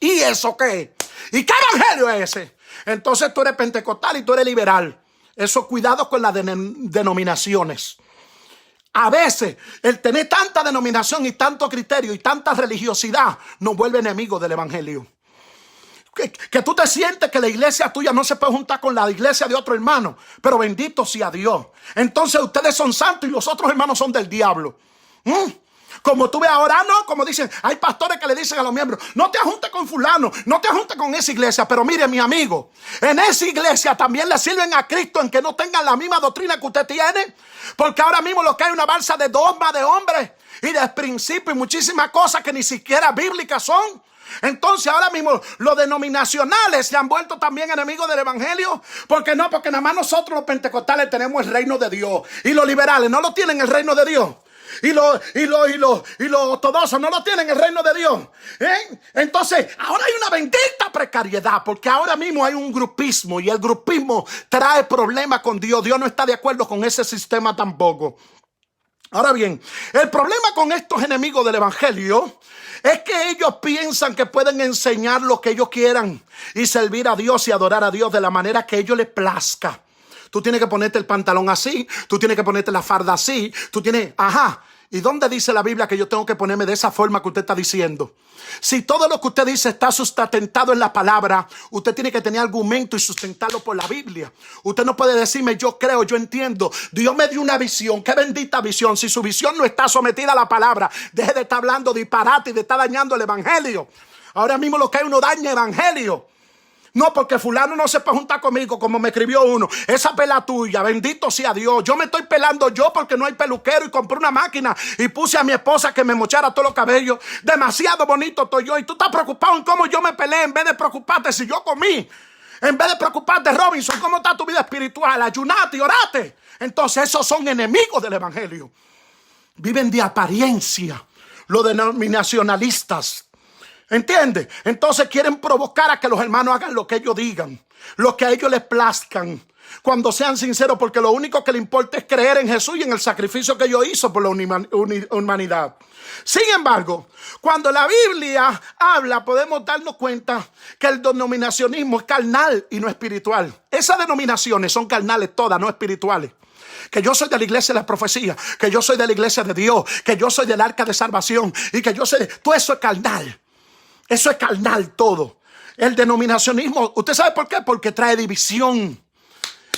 ¿Y eso qué? ¿Y qué evangelio es ese? Entonces tú eres pentecostal y tú eres liberal. Eso, cuidado con las denominaciones. A veces el tener tanta denominación y tanto criterio y tanta religiosidad nos vuelve enemigos del evangelio. Que tú te sientes que la iglesia tuya no se puede juntar con la iglesia de otro hermano, pero bendito sea Dios. Entonces ustedes son santos y los otros hermanos son del diablo. Como tú ves ahora, no, como dicen, hay pastores que le dicen a los miembros: no te ajuntes con fulano, no te ajuntes con esa iglesia. Pero mire, mi amigo, en esa iglesia también le sirven a Cristo en que no tengan la misma doctrina que usted tiene. Porque ahora mismo lo que hay es una balsa de dogma de hombres y de principios y muchísimas cosas que ni siquiera bíblicas son. Entonces ahora mismo los denominacionales se han vuelto también enemigos del evangelio. ¿Por qué no? Porque nada más nosotros los pentecostales tenemos el reino de Dios y los liberales no lo tienen, el reino de Dios. Y los ortodoxos no lo tienen, el reino de Dios. Entonces ahora hay una bendita precariedad, porque ahora mismo hay un grupismo y el grupismo trae problemas con Dios. Dios no está de acuerdo con ese sistema tampoco. Ahora bien, el problema con estos enemigos del evangelio es que ellos piensan que pueden enseñar lo que ellos quieran y servir a Dios y adorar a Dios de la manera que a ellos les plazca. Tú tienes que ponerte el pantalón así, tú tienes que ponerte la farda así, tú tienes, ¿y dónde dice la Biblia que yo tengo que ponerme de esa forma que usted está diciendo? Si todo lo que usted dice está sustentado en la palabra, usted tiene que tener argumento y sustentarlo por la Biblia. Usted no puede decirme: yo creo, yo entiendo, Dios me dio una visión. ¡Qué bendita visión! Si su visión no está sometida a la palabra, deje de estar hablando disparate y de estar dañando el evangelio. Ahora mismo lo que hay, uno daña el evangelio. No, porque fulano no se puede juntar conmigo, como me escribió uno. Esa pela tuya, bendito sea Dios. Yo me estoy pelando yo porque no hay peluquero y compré una máquina y puse a mi esposa que me mochara todos los cabellos. Demasiado bonito estoy yo y tú estás preocupado en cómo yo me peleé en vez de preocuparte si yo comí. En vez de preocuparte, Robinson, cómo está tu vida espiritual. Ayunate y orate. Entonces esos son enemigos del evangelio. Viven de apariencia. Los denominacionalistas. ¿Entiendes? Entonces quieren provocar a que los hermanos hagan lo que ellos digan, lo que a ellos les plazcan, cuando sean sinceros, porque lo único que le importa es creer en Jesús y en el sacrificio que ellos hizo por la humanidad. Sin embargo, cuando la Biblia habla, podemos darnos cuenta que el denominacionismo es carnal y no espiritual. Esas denominaciones son carnales todas, no espirituales. Que yo soy de la iglesia de la profecía, que yo soy de la iglesia de Dios, que yo soy del arca de salvación y que yo soy todo eso es carnal. Eso es carnal todo. El denominacionismo, ¿usted sabe por qué? Porque trae división,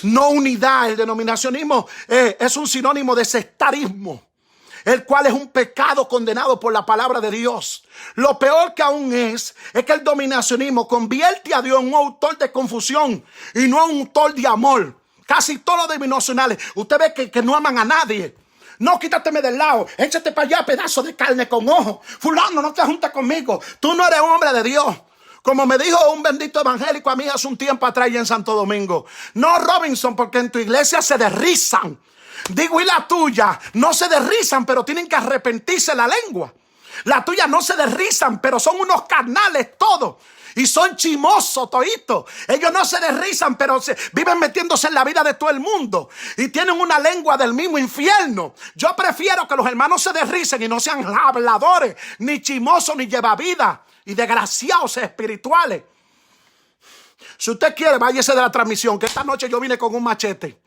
no unidad. El denominacionismo es un sinónimo de sectarismo, el cual es un pecado condenado por la palabra de Dios. Lo peor que aún es que el denominacionismo convierte a Dios en un autor de confusión y no un autor de amor. Casi todos los denominacionales, usted ve que no aman a nadie. No, quítateme del lado, échate para allá, pedazo de carne con ojo. Fulano, no te juntes conmigo. Tú no eres hombre de Dios. Como me dijo un bendito evangélico a mí hace un tiempo atrás en Santo Domingo. No, Robinson, porque en tu iglesia se derrizan. Digo, y la tuya no se derrizan, pero tienen que arrepentirse la lengua. La tuya no se derrizan, pero son unos carnales todos. Y son chimosos toditos. Ellos no se derrizan, pero viven metiéndose en la vida de todo el mundo. Y tienen una lengua del mismo infierno. Yo prefiero que los hermanos se derricen y no sean habladores, ni chimosos, ni llevavidas, y desgraciados espirituales. Si usted quiere, váyase de la transmisión, que esta noche yo vine con un machete.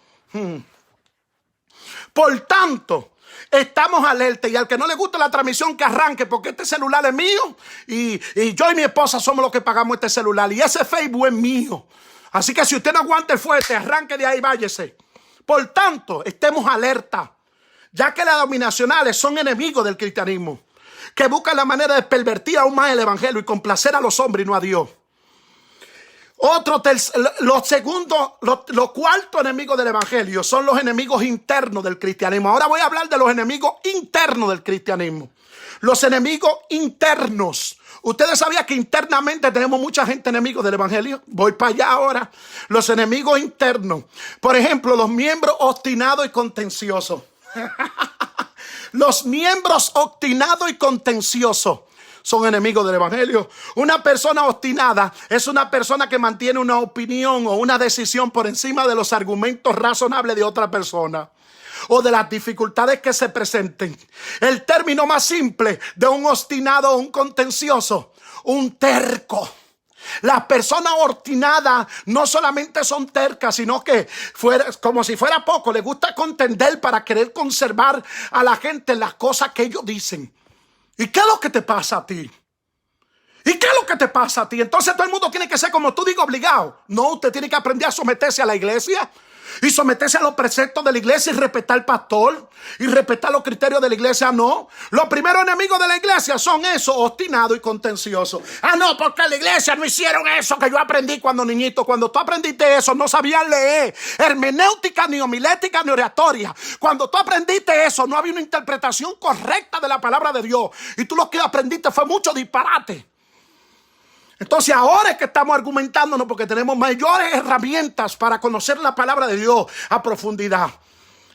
Por tanto, estamos alerta, y al que no le gusta la transmisión que arranque, porque este celular es mío y yo y mi esposa somos los que pagamos este celular y ese Facebook es mío. Así que si usted no aguanta el fuerte, arranque de ahí, váyese. Por tanto, estemos alerta, ya que las denominacionales son enemigos del cristianismo, que buscan la manera de pervertir aún más el evangelio y complacer a los hombres y no a Dios. Los cuartos enemigos del evangelio son los enemigos internos del cristianismo. Ahora voy a hablar de los enemigos internos del cristianismo. Los enemigos internos. ¿Ustedes sabían que internamente tenemos mucha gente enemigos del evangelio? Voy para allá ahora. Los enemigos internos. Por ejemplo, los miembros obstinados y contenciosos. Los miembros obstinados y contenciosos son enemigos del evangelio. Una persona obstinada es una persona que mantiene una opinión o una decisión por encima de los argumentos razonables de otra persona o de las dificultades que se presenten. El término más simple de un obstinado o un contencioso, un terco. Las personas obstinadas no solamente son tercas, sino que como si fuera poco, les gusta contender para querer conservar a la gente en las cosas que ellos dicen. ¿Y qué es lo que te pasa a ti? ¿Y qué es lo que te pasa a ti? Entonces todo el mundo tiene que ser como tú, digo, obligado. No, usted tiene que aprender a someterse a la iglesia y someterse a los preceptos de la iglesia y respetar al pastor y respetar los criterios de la iglesia. No, los primeros enemigos de la iglesia son esos, obstinados y contenciosos. Ah, no, porque en la iglesia no hicieron eso que yo aprendí cuando niñito. Cuando tú aprendiste eso, no sabías leer hermenéutica, ni homilética, ni oratoria. Cuando tú aprendiste eso, no había una interpretación correcta de la palabra de Dios. Y tú lo que aprendiste fue mucho disparate. Entonces ahora es que estamos argumentándonos porque tenemos mayores herramientas para conocer la palabra de Dios a profundidad.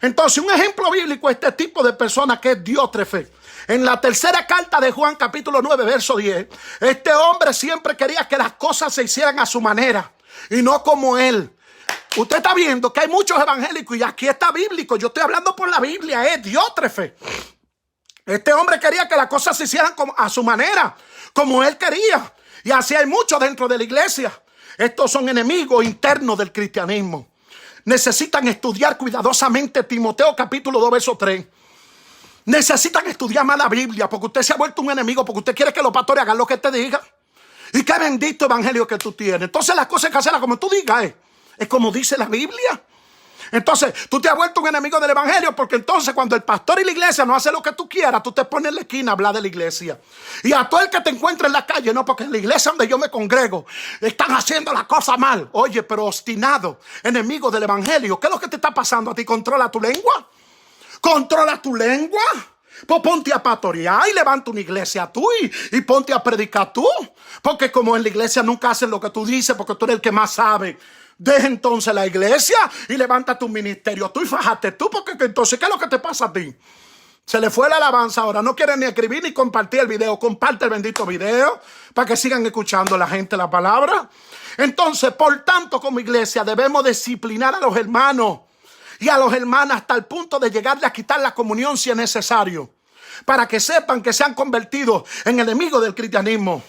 Entonces un ejemplo bíblico es este tipo de persona que es Diótrefe. En la tercera carta de Juan capítulo 9 verso 10, este hombre siempre quería que las cosas se hicieran a su manera y no como él. Usted está viendo que hay muchos evangélicos y aquí está bíblico. Yo estoy hablando por la Biblia, es Diótrefe. Este hombre quería que las cosas se hicieran a su manera, como él quería. Y así hay muchos dentro de la iglesia. Estos son enemigos internos del cristianismo. Necesitan estudiar cuidadosamente Timoteo capítulo 2 verso 3. Necesitan estudiar más la Biblia porque usted se ha vuelto un enemigo, porque usted quiere que los pastores hagan lo que te diga. Y qué bendito evangelio que tú tienes. Entonces las cosas hay que hacerlas como tú digas. Es como dice la Biblia. Entonces, tú te has vuelto un enemigo del evangelio porque entonces cuando el pastor y la iglesia no hace lo que tú quieras, tú te pones en la esquina a hablar de la iglesia. Y a todo el que te encuentre en la calle, no, porque en la iglesia donde yo me congrego están haciendo la cosa mal. Oye, pero obstinado, enemigo del evangelio, ¿qué es lo que te está pasando a ti? ¿Controla tu lengua? ¿Controla tu lengua? Pues ponte a pastorear y levanta una iglesia tú y ponte a predicar tú. Porque como en la iglesia nunca hacen lo que tú dices, porque tú eres el que más sabe. Deja entonces la iglesia y levanta tu ministerio tú y fájate tú, porque entonces ¿qué es lo que te pasa a ti? Se le fue la alabanza ahora, no quieren ni escribir ni compartir el video. Comparte el bendito video para que sigan escuchando la gente la palabra. Entonces, por tanto, como iglesia debemos disciplinar a los hermanos y a las hermanas hasta el punto de llegarle a quitar la comunión si es necesario, para que sepan que se han convertido en enemigos del cristianismo,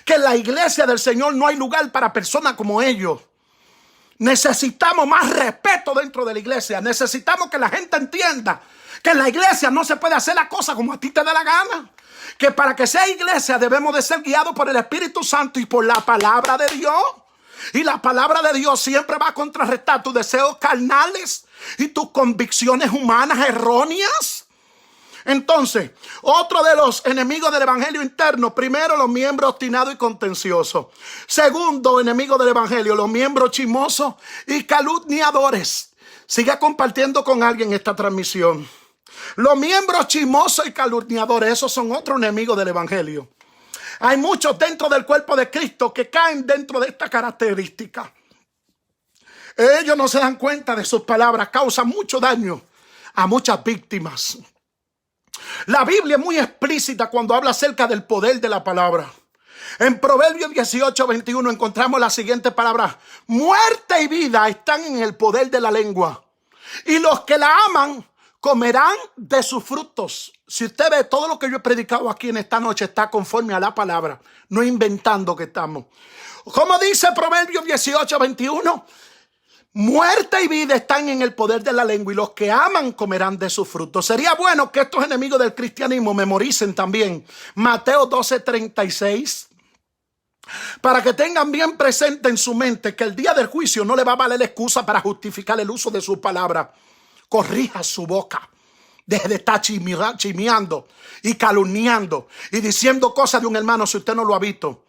que en la iglesia del Señor no hay lugar para personas como ellos. Necesitamos más respeto dentro de la iglesia. Necesitamos que la gente entienda que en la iglesia no se puede hacer la cosa como a ti te dé la gana. Que para que sea iglesia debemos de ser guiados por el Espíritu Santo y por la palabra de Dios. Y la palabra de Dios siempre va a contrarrestar tus deseos carnales y tus convicciones humanas erróneas. Entonces, otro de los enemigos del evangelio interno, primero, los miembros obstinados y contenciosos. Segundo, enemigo del evangelio, los miembros chismosos y calumniadores. Siga compartiendo con alguien esta transmisión. Los miembros chismosos y calumniadores, esos son otros enemigos del evangelio. Hay muchos dentro del cuerpo de Cristo que caen dentro de esta característica. Ellos no se dan cuenta de sus palabras, causan mucho daño a muchas víctimas. La Biblia es muy explícita cuando habla acerca del poder de la palabra. En Proverbios 18:21 encontramos la siguiente palabra: muerte y vida están en el poder de la lengua, y los que la aman comerán de sus frutos. Si usted ve, todo lo que yo he predicado aquí en esta noche está conforme a la palabra, no inventando que estamos. ¿Cómo dice Proverbios 18:21? Muerte y vida están en el poder de la lengua, y los que aman comerán de sus frutos. Sería bueno que estos enemigos del cristianismo memoricen también Mateo 12:36, para que tengan bien presente en su mente que el día del juicio no le va a valer excusa para justificar el uso de sus palabras. Corrija su boca. Deje de estar chismeando y calumniando y diciendo cosas de un hermano si usted no lo ha visto.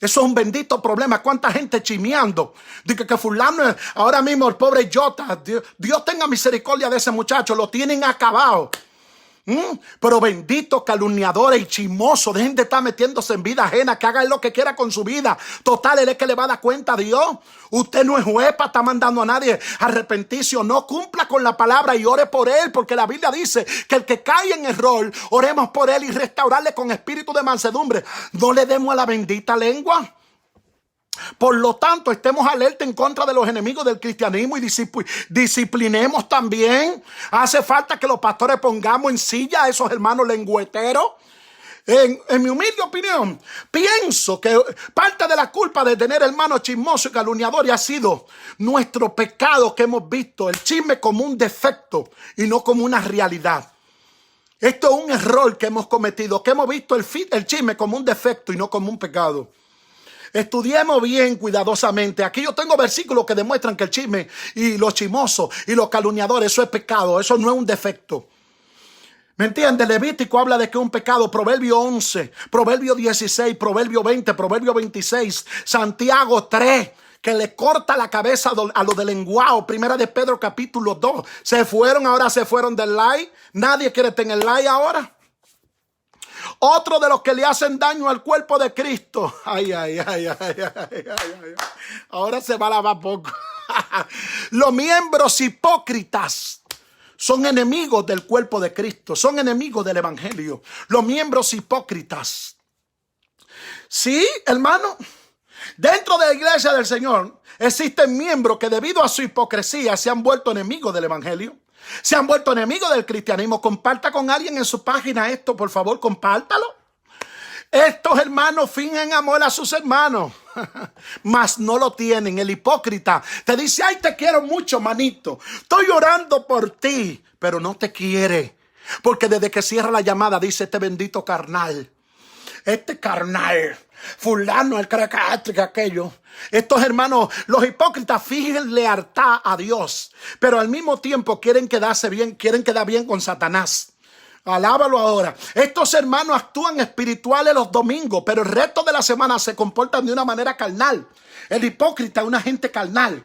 Eso es un bendito problema. ¿Cuánta gente chismeando? Dice que fulano, ahora mismo el pobre Jota, Dios tenga misericordia de ese muchacho, lo tienen acabado. Pero benditos calumniadores y chismosos, dejen de estar metiéndose en vida ajena, que hagan lo que quiera con su vida. Total, él es que le va a dar cuenta a Dios. Usted no es juez para estar mandando a nadie a arrepentirse. No, cumpla con la palabra y ore por él, porque la Biblia dice que el que cae en error, oremos por él y restaurarle con espíritu de mansedumbre. No le demos a la bendita lengua. Por lo tanto, estemos alerta en contra de los enemigos del cristianismo y disciplinemos también. Hace falta que los pastores pongamos en silla a esos hermanos lengüeteros. En mi humilde opinión, pienso que parte de la culpa de tener hermanos chismosos y calumniadores ha sido nuestro pecado que hemos visto el chisme como un defecto y no como una realidad. Esto es un error que hemos cometido, que hemos visto el chisme como un defecto y no como un pecado. Estudiemos bien cuidadosamente. Aquí yo tengo versículos que demuestran que el chisme y los chismosos y los calumniadores, eso es pecado, eso no es un defecto. ¿Me entiendes? Levítico habla de que es un pecado. Proverbio 11, Proverbio 16, Proverbio 20, Proverbio 26, Santiago 3, que le corta la cabeza a los de lenguao. Primera de Pedro capítulo 2. Ahora se fueron del like. Nadie quiere tener like ahora. Otro de los que le hacen daño al cuerpo de Cristo. Ay. Ahora se va a lavar poco. Los miembros hipócritas son enemigos del cuerpo de Cristo. Son enemigos del evangelio. Los miembros hipócritas. Sí, hermano. Dentro de la iglesia del Señor existen miembros que debido a su hipocresía se han vuelto enemigos del evangelio. Se han vuelto enemigos del cristianismo. Comparta con alguien en su página esto, por favor, compártalo. Estos hermanos fingen amor a sus hermanos, mas no lo tienen. El hipócrita te dice: ay, te quiero mucho, manito. Estoy orando por ti, pero no te quiere. Porque desde que cierra la llamada dice: este bendito carnal. este carnal, fulano, él cree que aquello. Estos hermanos, los hipócritas, fingen lealtad a Dios, pero al mismo tiempo quieren quedarse bien, quieren quedar bien con Satanás. Alábalo ahora. Estos hermanos actúan espirituales los domingos, pero el resto de la semana se comportan de una manera carnal. El hipócrita es una gente carnal.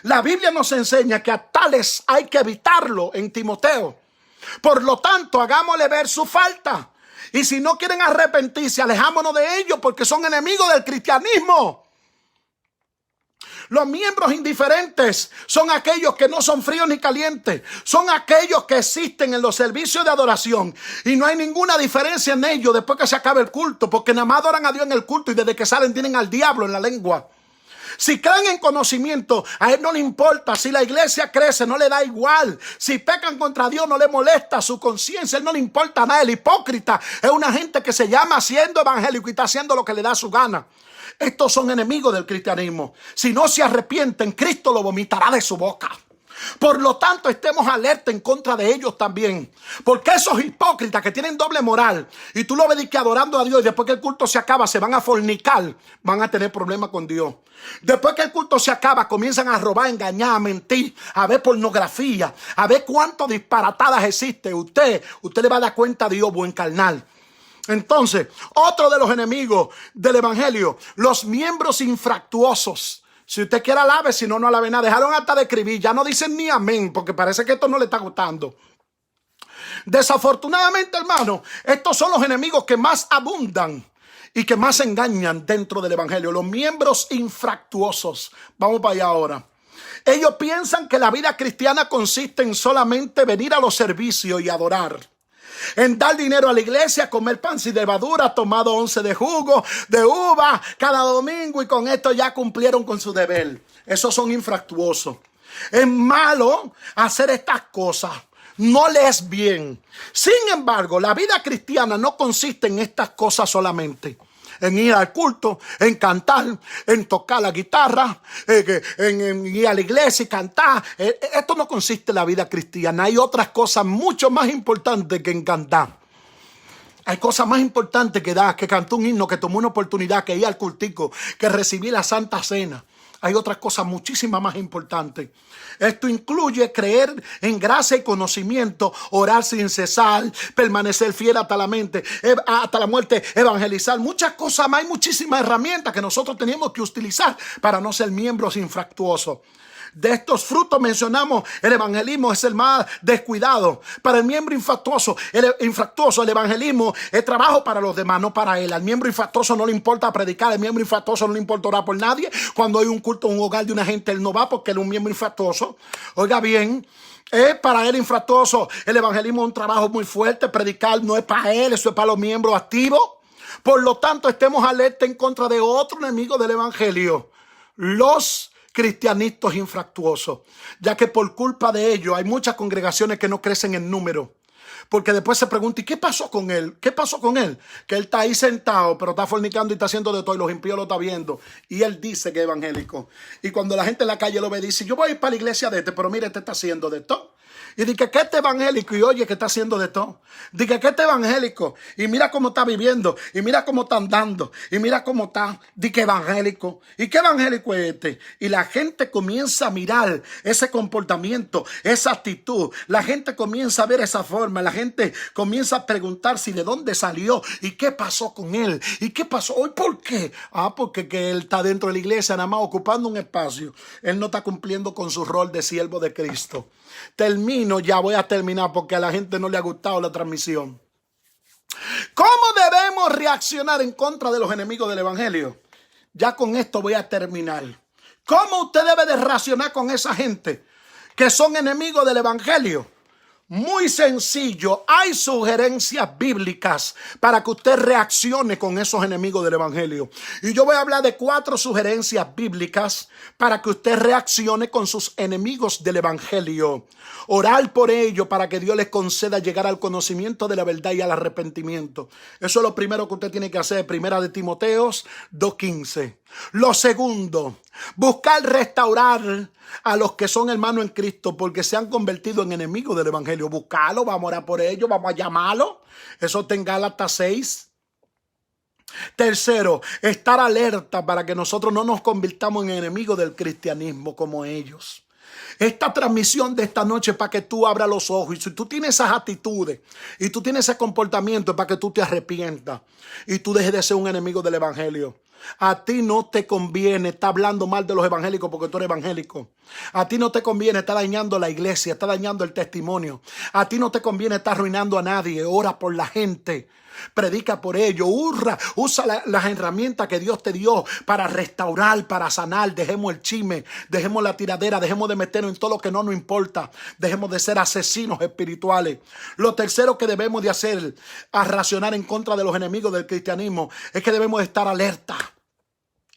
La Biblia nos enseña que a tales hay que evitarlo en Timoteo. Por lo tanto, hagámosle ver su falta. Y si no quieren arrepentirse, alejámonos de ellos porque son enemigos del cristianismo. Los miembros indiferentes son aquellos que no son fríos ni calientes. Son aquellos que existen en los servicios de adoración. Y no hay ninguna diferencia en ellos después que se acabe el culto. Porque nada más adoran a Dios en el culto y desde que salen tienen al diablo en la lengua. Si creen en conocimiento, a él no le importa. Si la iglesia crece, no le da igual. Si pecan contra Dios, no le molesta su conciencia. Él no le importa nada. El hipócrita es una gente que se llama siendo evangélico y está haciendo lo que le da su gana. Estos son enemigos del cristianismo. Si no se arrepienten, Cristo lo vomitará de su boca. Por lo tanto, estemos alerta en contra de ellos también. Porque esos hipócritas que tienen doble moral y tú lo ves que adorando a Dios y después que el culto se acaba se van a fornicar, van a tener problemas con Dios. Después que el culto se acaba comienzan a robar, a engañar, a mentir, a ver pornografía, a ver cuántas disparatadas existe. Usted le va a dar cuenta a Dios, buen carnal. Entonces, otro de los enemigos del evangelio, los miembros infractuosos. Si usted quiere alabe, si no, no alabe nada. Dejaron hasta de escribir, ya no dicen ni amén, porque parece que esto no le está gustando. Desafortunadamente, hermano, estos son los enemigos que más abundan y que más engañan dentro del evangelio. Los miembros infractuosos. Vamos para allá ahora. Ellos piensan que la vida cristiana consiste en solamente venir a los servicios y adorar. En dar dinero a la iglesia, comer pan sin levadura, tomado 11 de jugo, de uva cada domingo y con esto ya cumplieron con su deber. Esos son infractuosos. Es malo hacer estas cosas. No le es bien. Sin embargo, la vida cristiana no consiste en estas cosas solamente. En ir al culto, en cantar, en tocar la guitarra, en ir a la iglesia y cantar. Esto no consiste en la vida cristiana. Hay otras cosas mucho más importantes que en cantar. Hay cosas más importantes que cantar un himno, que tomar una oportunidad, que ir al cultico, que recibir la Santa Cena. Hay otras cosas muchísimas más importantes. Esto incluye creer en gracia y conocimiento, orar sin cesar, permanecer fiel hasta la muerte, evangelizar. Muchas cosas más, hay muchísimas herramientas que nosotros tenemos que utilizar para no ser miembros infractuosos. De estos frutos mencionamos, el evangelismo es el más descuidado. Para el miembro infractuoso, el evangelismo es trabajo para los demás, no para él. Al miembro infractuoso no le importa predicar, al miembro infractuoso no le importa orar por nadie. Cuando hay un culto en un hogar de una gente, él no va porque él es un miembro infractuoso. Oiga bien, para el infractuoso, el evangelismo es un trabajo muy fuerte. Predicar no es para él, eso es para los miembros activos. Por lo tanto, estemos alerta en contra de otro enemigo del evangelio, los cristianistas infractuosos, ya que por culpa de ellos hay muchas congregaciones que no crecen en número, porque después se pregunta, ¿y qué pasó con él? ¿Qué pasó con él? Que él está ahí sentado, pero está fornicando y está haciendo de todo y los impíos lo están viendo, y él dice que es evangélico, y cuando la gente en la calle lo ve, dice, yo voy a ir para la iglesia de este, pero mire, este está haciendo de todo. Y dice que este evangélico, y oye que está haciendo de todo. Dice que este evangélico, y mira cómo está viviendo, y mira cómo está andando, y mira cómo está. Dice que evangélico. ¿Y qué evangélico es este? Y la gente comienza a mirar ese comportamiento, esa actitud. La gente comienza a ver esa forma. La gente comienza a preguntar si de dónde salió y qué pasó con él. ¿Y qué pasó hoy? ¿Por qué? Porque que él está dentro de la iglesia nada más ocupando un espacio. Él no está cumpliendo con su rol de siervo de Cristo. Voy a terminar porque a la gente no le ha gustado la transmisión. ¿Cómo debemos reaccionar en contra de los enemigos del evangelio? Ya con esto voy a terminar. ¿Cómo usted debe de reaccionar con esa gente que son enemigos del evangelio? Muy sencillo, hay sugerencias bíblicas para que usted reaccione con esos enemigos del evangelio. Y yo voy a hablar de 4 sugerencias bíblicas para que usted reaccione con sus enemigos del evangelio. Orar por ellos para que Dios les conceda llegar al conocimiento de la verdad y al arrepentimiento. Eso es lo primero que usted tiene que hacer. Primera de Timoteo 2:15. Lo segundo, buscar restaurar a los que son hermanos en Cristo porque se han convertido en enemigos del evangelio. Buscarlo, vamos a orar por ellos, vamos a llamarlo. Eso está en Gálatas 6. Tercero, estar alerta para que nosotros no nos convirtamos en enemigos del cristianismo como ellos. Esta transmisión de esta noche es para que tú abras los ojos. Y si tú tienes esas actitudes y tú tienes ese comportamiento, es para que tú te arrepientas y tú dejes de ser un enemigo del evangelio. A ti no te conviene estar hablando mal de los evangélicos porque tú eres evangélico. A ti no te conviene estar dañando la iglesia, estar dañando el testimonio. A ti no te conviene estar arruinando a nadie. Ora por la gente. Predica por ello, usa las herramientas que Dios te dio para restaurar, para sanar. Dejemos el chisme, dejemos la tiradera, dejemos de meternos en todo lo que no nos importa. Dejemos de ser asesinos espirituales. Lo tercero que debemos de hacer a racionar en contra de los enemigos del cristianismo es que debemos de estar alerta.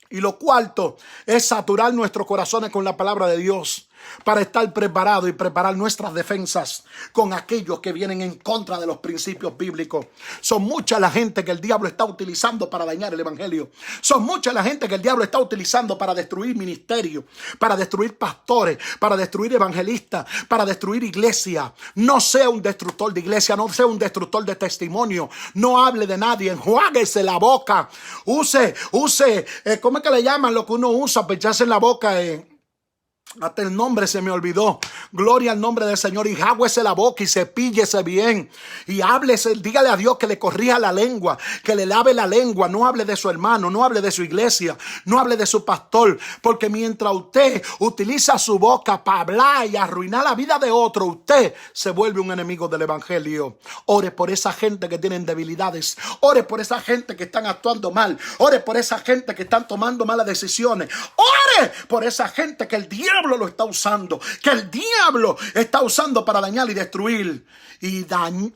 Y lo cuarto es saturar nuestros corazones con la palabra de Dios para estar preparados y preparar nuestras defensas con aquellos que vienen en contra de los principios bíblicos. Son mucha la gente que el diablo está utilizando para dañar el evangelio. Son mucha la gente que el diablo está utilizando para destruir ministerios, para destruir pastores, para destruir evangelistas, para destruir iglesia. No sea un destructor de iglesia, no sea un destructor de testimonio. No hable de nadie, enjuáguese la boca. Use, ¿cómo es que le llaman lo que uno usa para echarse en la boca? Hasta el nombre se me olvidó. Gloria al nombre del Señor. Y jáguese la boca y cepíllese bien. Y háblese, dígale a Dios que le corrija la lengua, que le lave la lengua. No hable de su hermano, no hable de su iglesia, no hable de su pastor. Porque mientras usted utiliza su boca para hablar y arruinar la vida de otro, usted se vuelve un enemigo del evangelio. Ore por esa gente que tienen debilidades. Ore por esa gente que están actuando mal. Ore por esa gente que están tomando malas decisiones. Ore por esa gente que el diablo lo está usando, que el diablo está usando para dañar y destruir. Y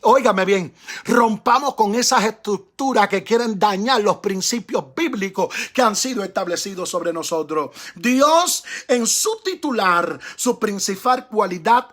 óigame bien, rompamos con esas estructuras que quieren dañar los principios bíblicos que han sido establecidos sobre nosotros. Dios en su titular, su principal cualidad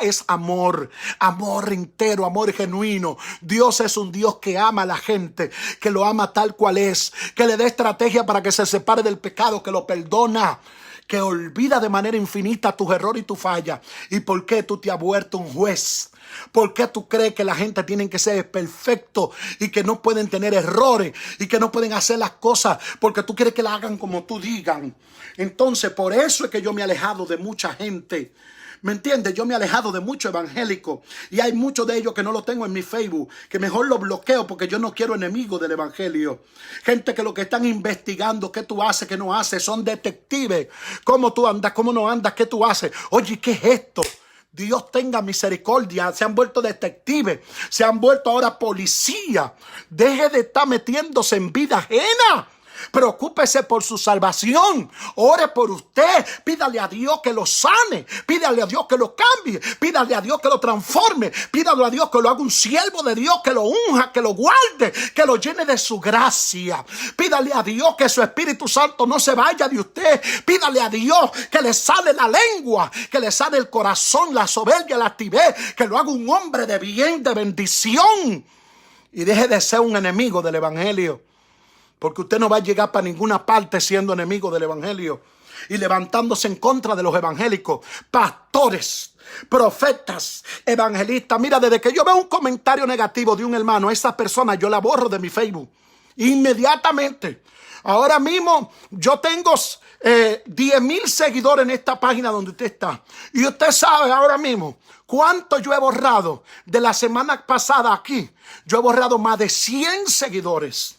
es amor. Amor entero, amor genuino. Dios es un Dios que ama a la gente, que lo ama tal cual es, que le dé estrategia para que se separe del pecado, que lo perdona, que olvida de manera infinita tus errores y tu falla. ¿Y por qué tú te has vuelto un juez? ¿Por qué tú crees que la gente tiene que ser perfecto y que no pueden tener errores y que no pueden hacer las cosas porque tú quieres que la hagan como tú digan? Entonces, por eso es que yo me he alejado de mucha gente. ¿Me entiendes? Yo me he alejado de muchos evangélicos y hay muchos de ellos que no lo tengo en mi Facebook, que mejor los bloqueo porque yo no quiero enemigos del evangelio. Gente que lo que están investigando, qué tú haces, qué no haces, son detectives. ¿Cómo tú andas? ¿Cómo no andas? ¿Qué tú haces? Oye, ¿qué es esto? Dios tenga misericordia. Se han vuelto detectives, se han vuelto ahora policía. Deje de estar metiéndose en vida ajena. Preocúpese por su salvación. Ore por usted. Pídale a Dios que lo sane. Pídale a Dios que lo cambie. Pídale a Dios que lo transforme. Pídale a Dios que lo haga un siervo de Dios, que lo unja, que lo guarde, que lo llene de su gracia. Pídale a Dios que su Espíritu Santo no se vaya de usted. Pídale a Dios que le sane la lengua, que le sane el corazón, la soberbia, la altivez, que lo haga un hombre de bien, de bendición. Y deje de ser un enemigo del evangelio. Porque usted no va a llegar para ninguna parte siendo enemigo del evangelio y levantándose en contra de los evangélicos, pastores, profetas, evangelistas. Mira, desde que yo veo un comentario negativo de un hermano, esa persona yo la borro de mi Facebook inmediatamente. Ahora mismo yo tengo 10,000 seguidores en esta página donde usted está. Y usted sabe ahora mismo cuánto yo he borrado de la semana pasada aquí. Yo he borrado más de 100 seguidores.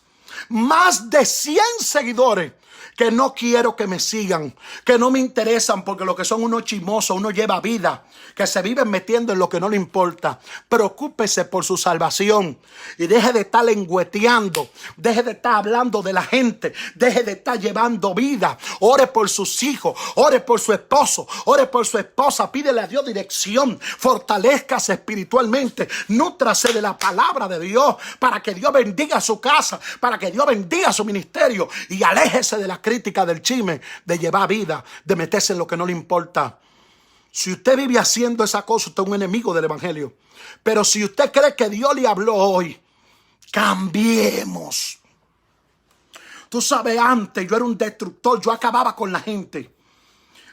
Más de 100 seguidores que no quiero que me sigan, que no me interesan porque lo que son unos chismosos, uno lleva vida, que se viven metiendo en lo que no le importa. Preocúpese por su salvación y deje de estar lengüeteando, deje de estar hablando de la gente, deje de estar llevando vida. Ore por sus hijos, ore por su esposo, ore por su esposa, pídele a Dios dirección, fortalézcase espiritualmente, nútrase de la palabra de Dios para que Dios bendiga su casa, para que Dios bendiga su ministerio y aléjese de la crítica, del chisme, de llevar vida, de meterse en lo que no le importa. Si usted vive haciendo esa cosa, usted es un enemigo del evangelio. Pero si usted cree que Dios le habló hoy, cambiemos. Tú sabes, antes yo era un destructor, yo acababa con la gente.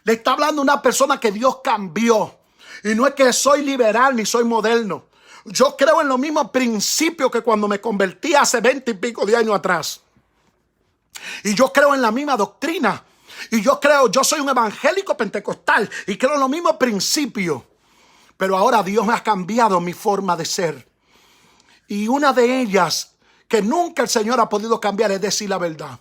Le está hablando una persona que Dios cambió. Y no es que soy liberal ni soy moderno. Yo creo en los mismos principios que cuando me convertí hace 20 y pico de años atrás. Y yo creo en la misma doctrina. Y yo soy un evangélico pentecostal y creo en los mismos principios. Pero ahora Dios me ha cambiado mi forma de ser. Y una de ellas que nunca el Señor ha podido cambiar es decir la verdad.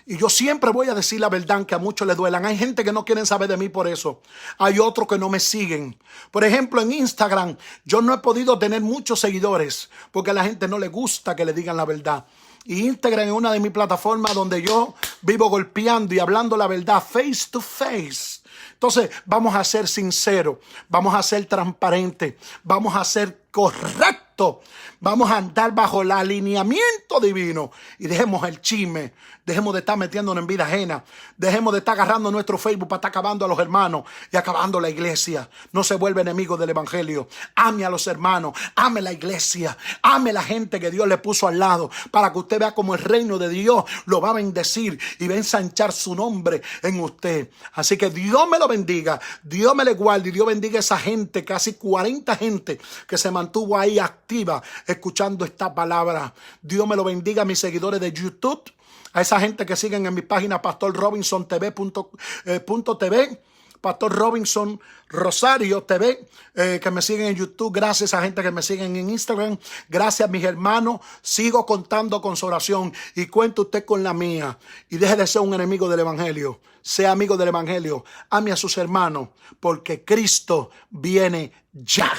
Y yo siempre voy a decir la verdad, aunque a muchos les duelan. Hay gente que no quieren saber de mí por eso. Hay otros que no me siguen. Por ejemplo, en Instagram yo no he podido tener muchos seguidores porque a la gente no le gusta que le digan la verdad. Y Instagram es una de mis plataformas donde yo vivo golpeando y hablando la verdad face to face. Entonces vamos a ser sinceros, vamos a ser transparentes, vamos a ser correctos, vamos a andar bajo el alineamiento divino y dejemos el chisme, dejemos de estar metiéndonos en vida ajena, dejemos de estar agarrando nuestro Facebook para estar acabando a los hermanos y acabando la iglesia. No se vuelve enemigo del evangelio. Ame a los hermanos, ame la iglesia, ame la gente que Dios le puso al lado para que usted vea cómo el reino de Dios lo va a bendecir y va a ensanchar su nombre en usted. Así que Dios me lo bendiga, Dios me le guarde y Dios bendiga a esa gente, casi 40 gente que se mantuvo ahí activa escuchando esta palabra. Dios me lo bendiga a mis seguidores de YouTube, a esa gente que siguen en mi página pastorrobinsontv.tv, Pastor Robinson Rosario TV, que me siguen en YouTube. Gracias a gente que me siguen en Instagram. Gracias, mis hermanos. Sigo contando con su oración y cuente usted con la mía. Y deje de ser un enemigo del evangelio. Sea amigo del evangelio. Ame a sus hermanos porque Cristo viene ya.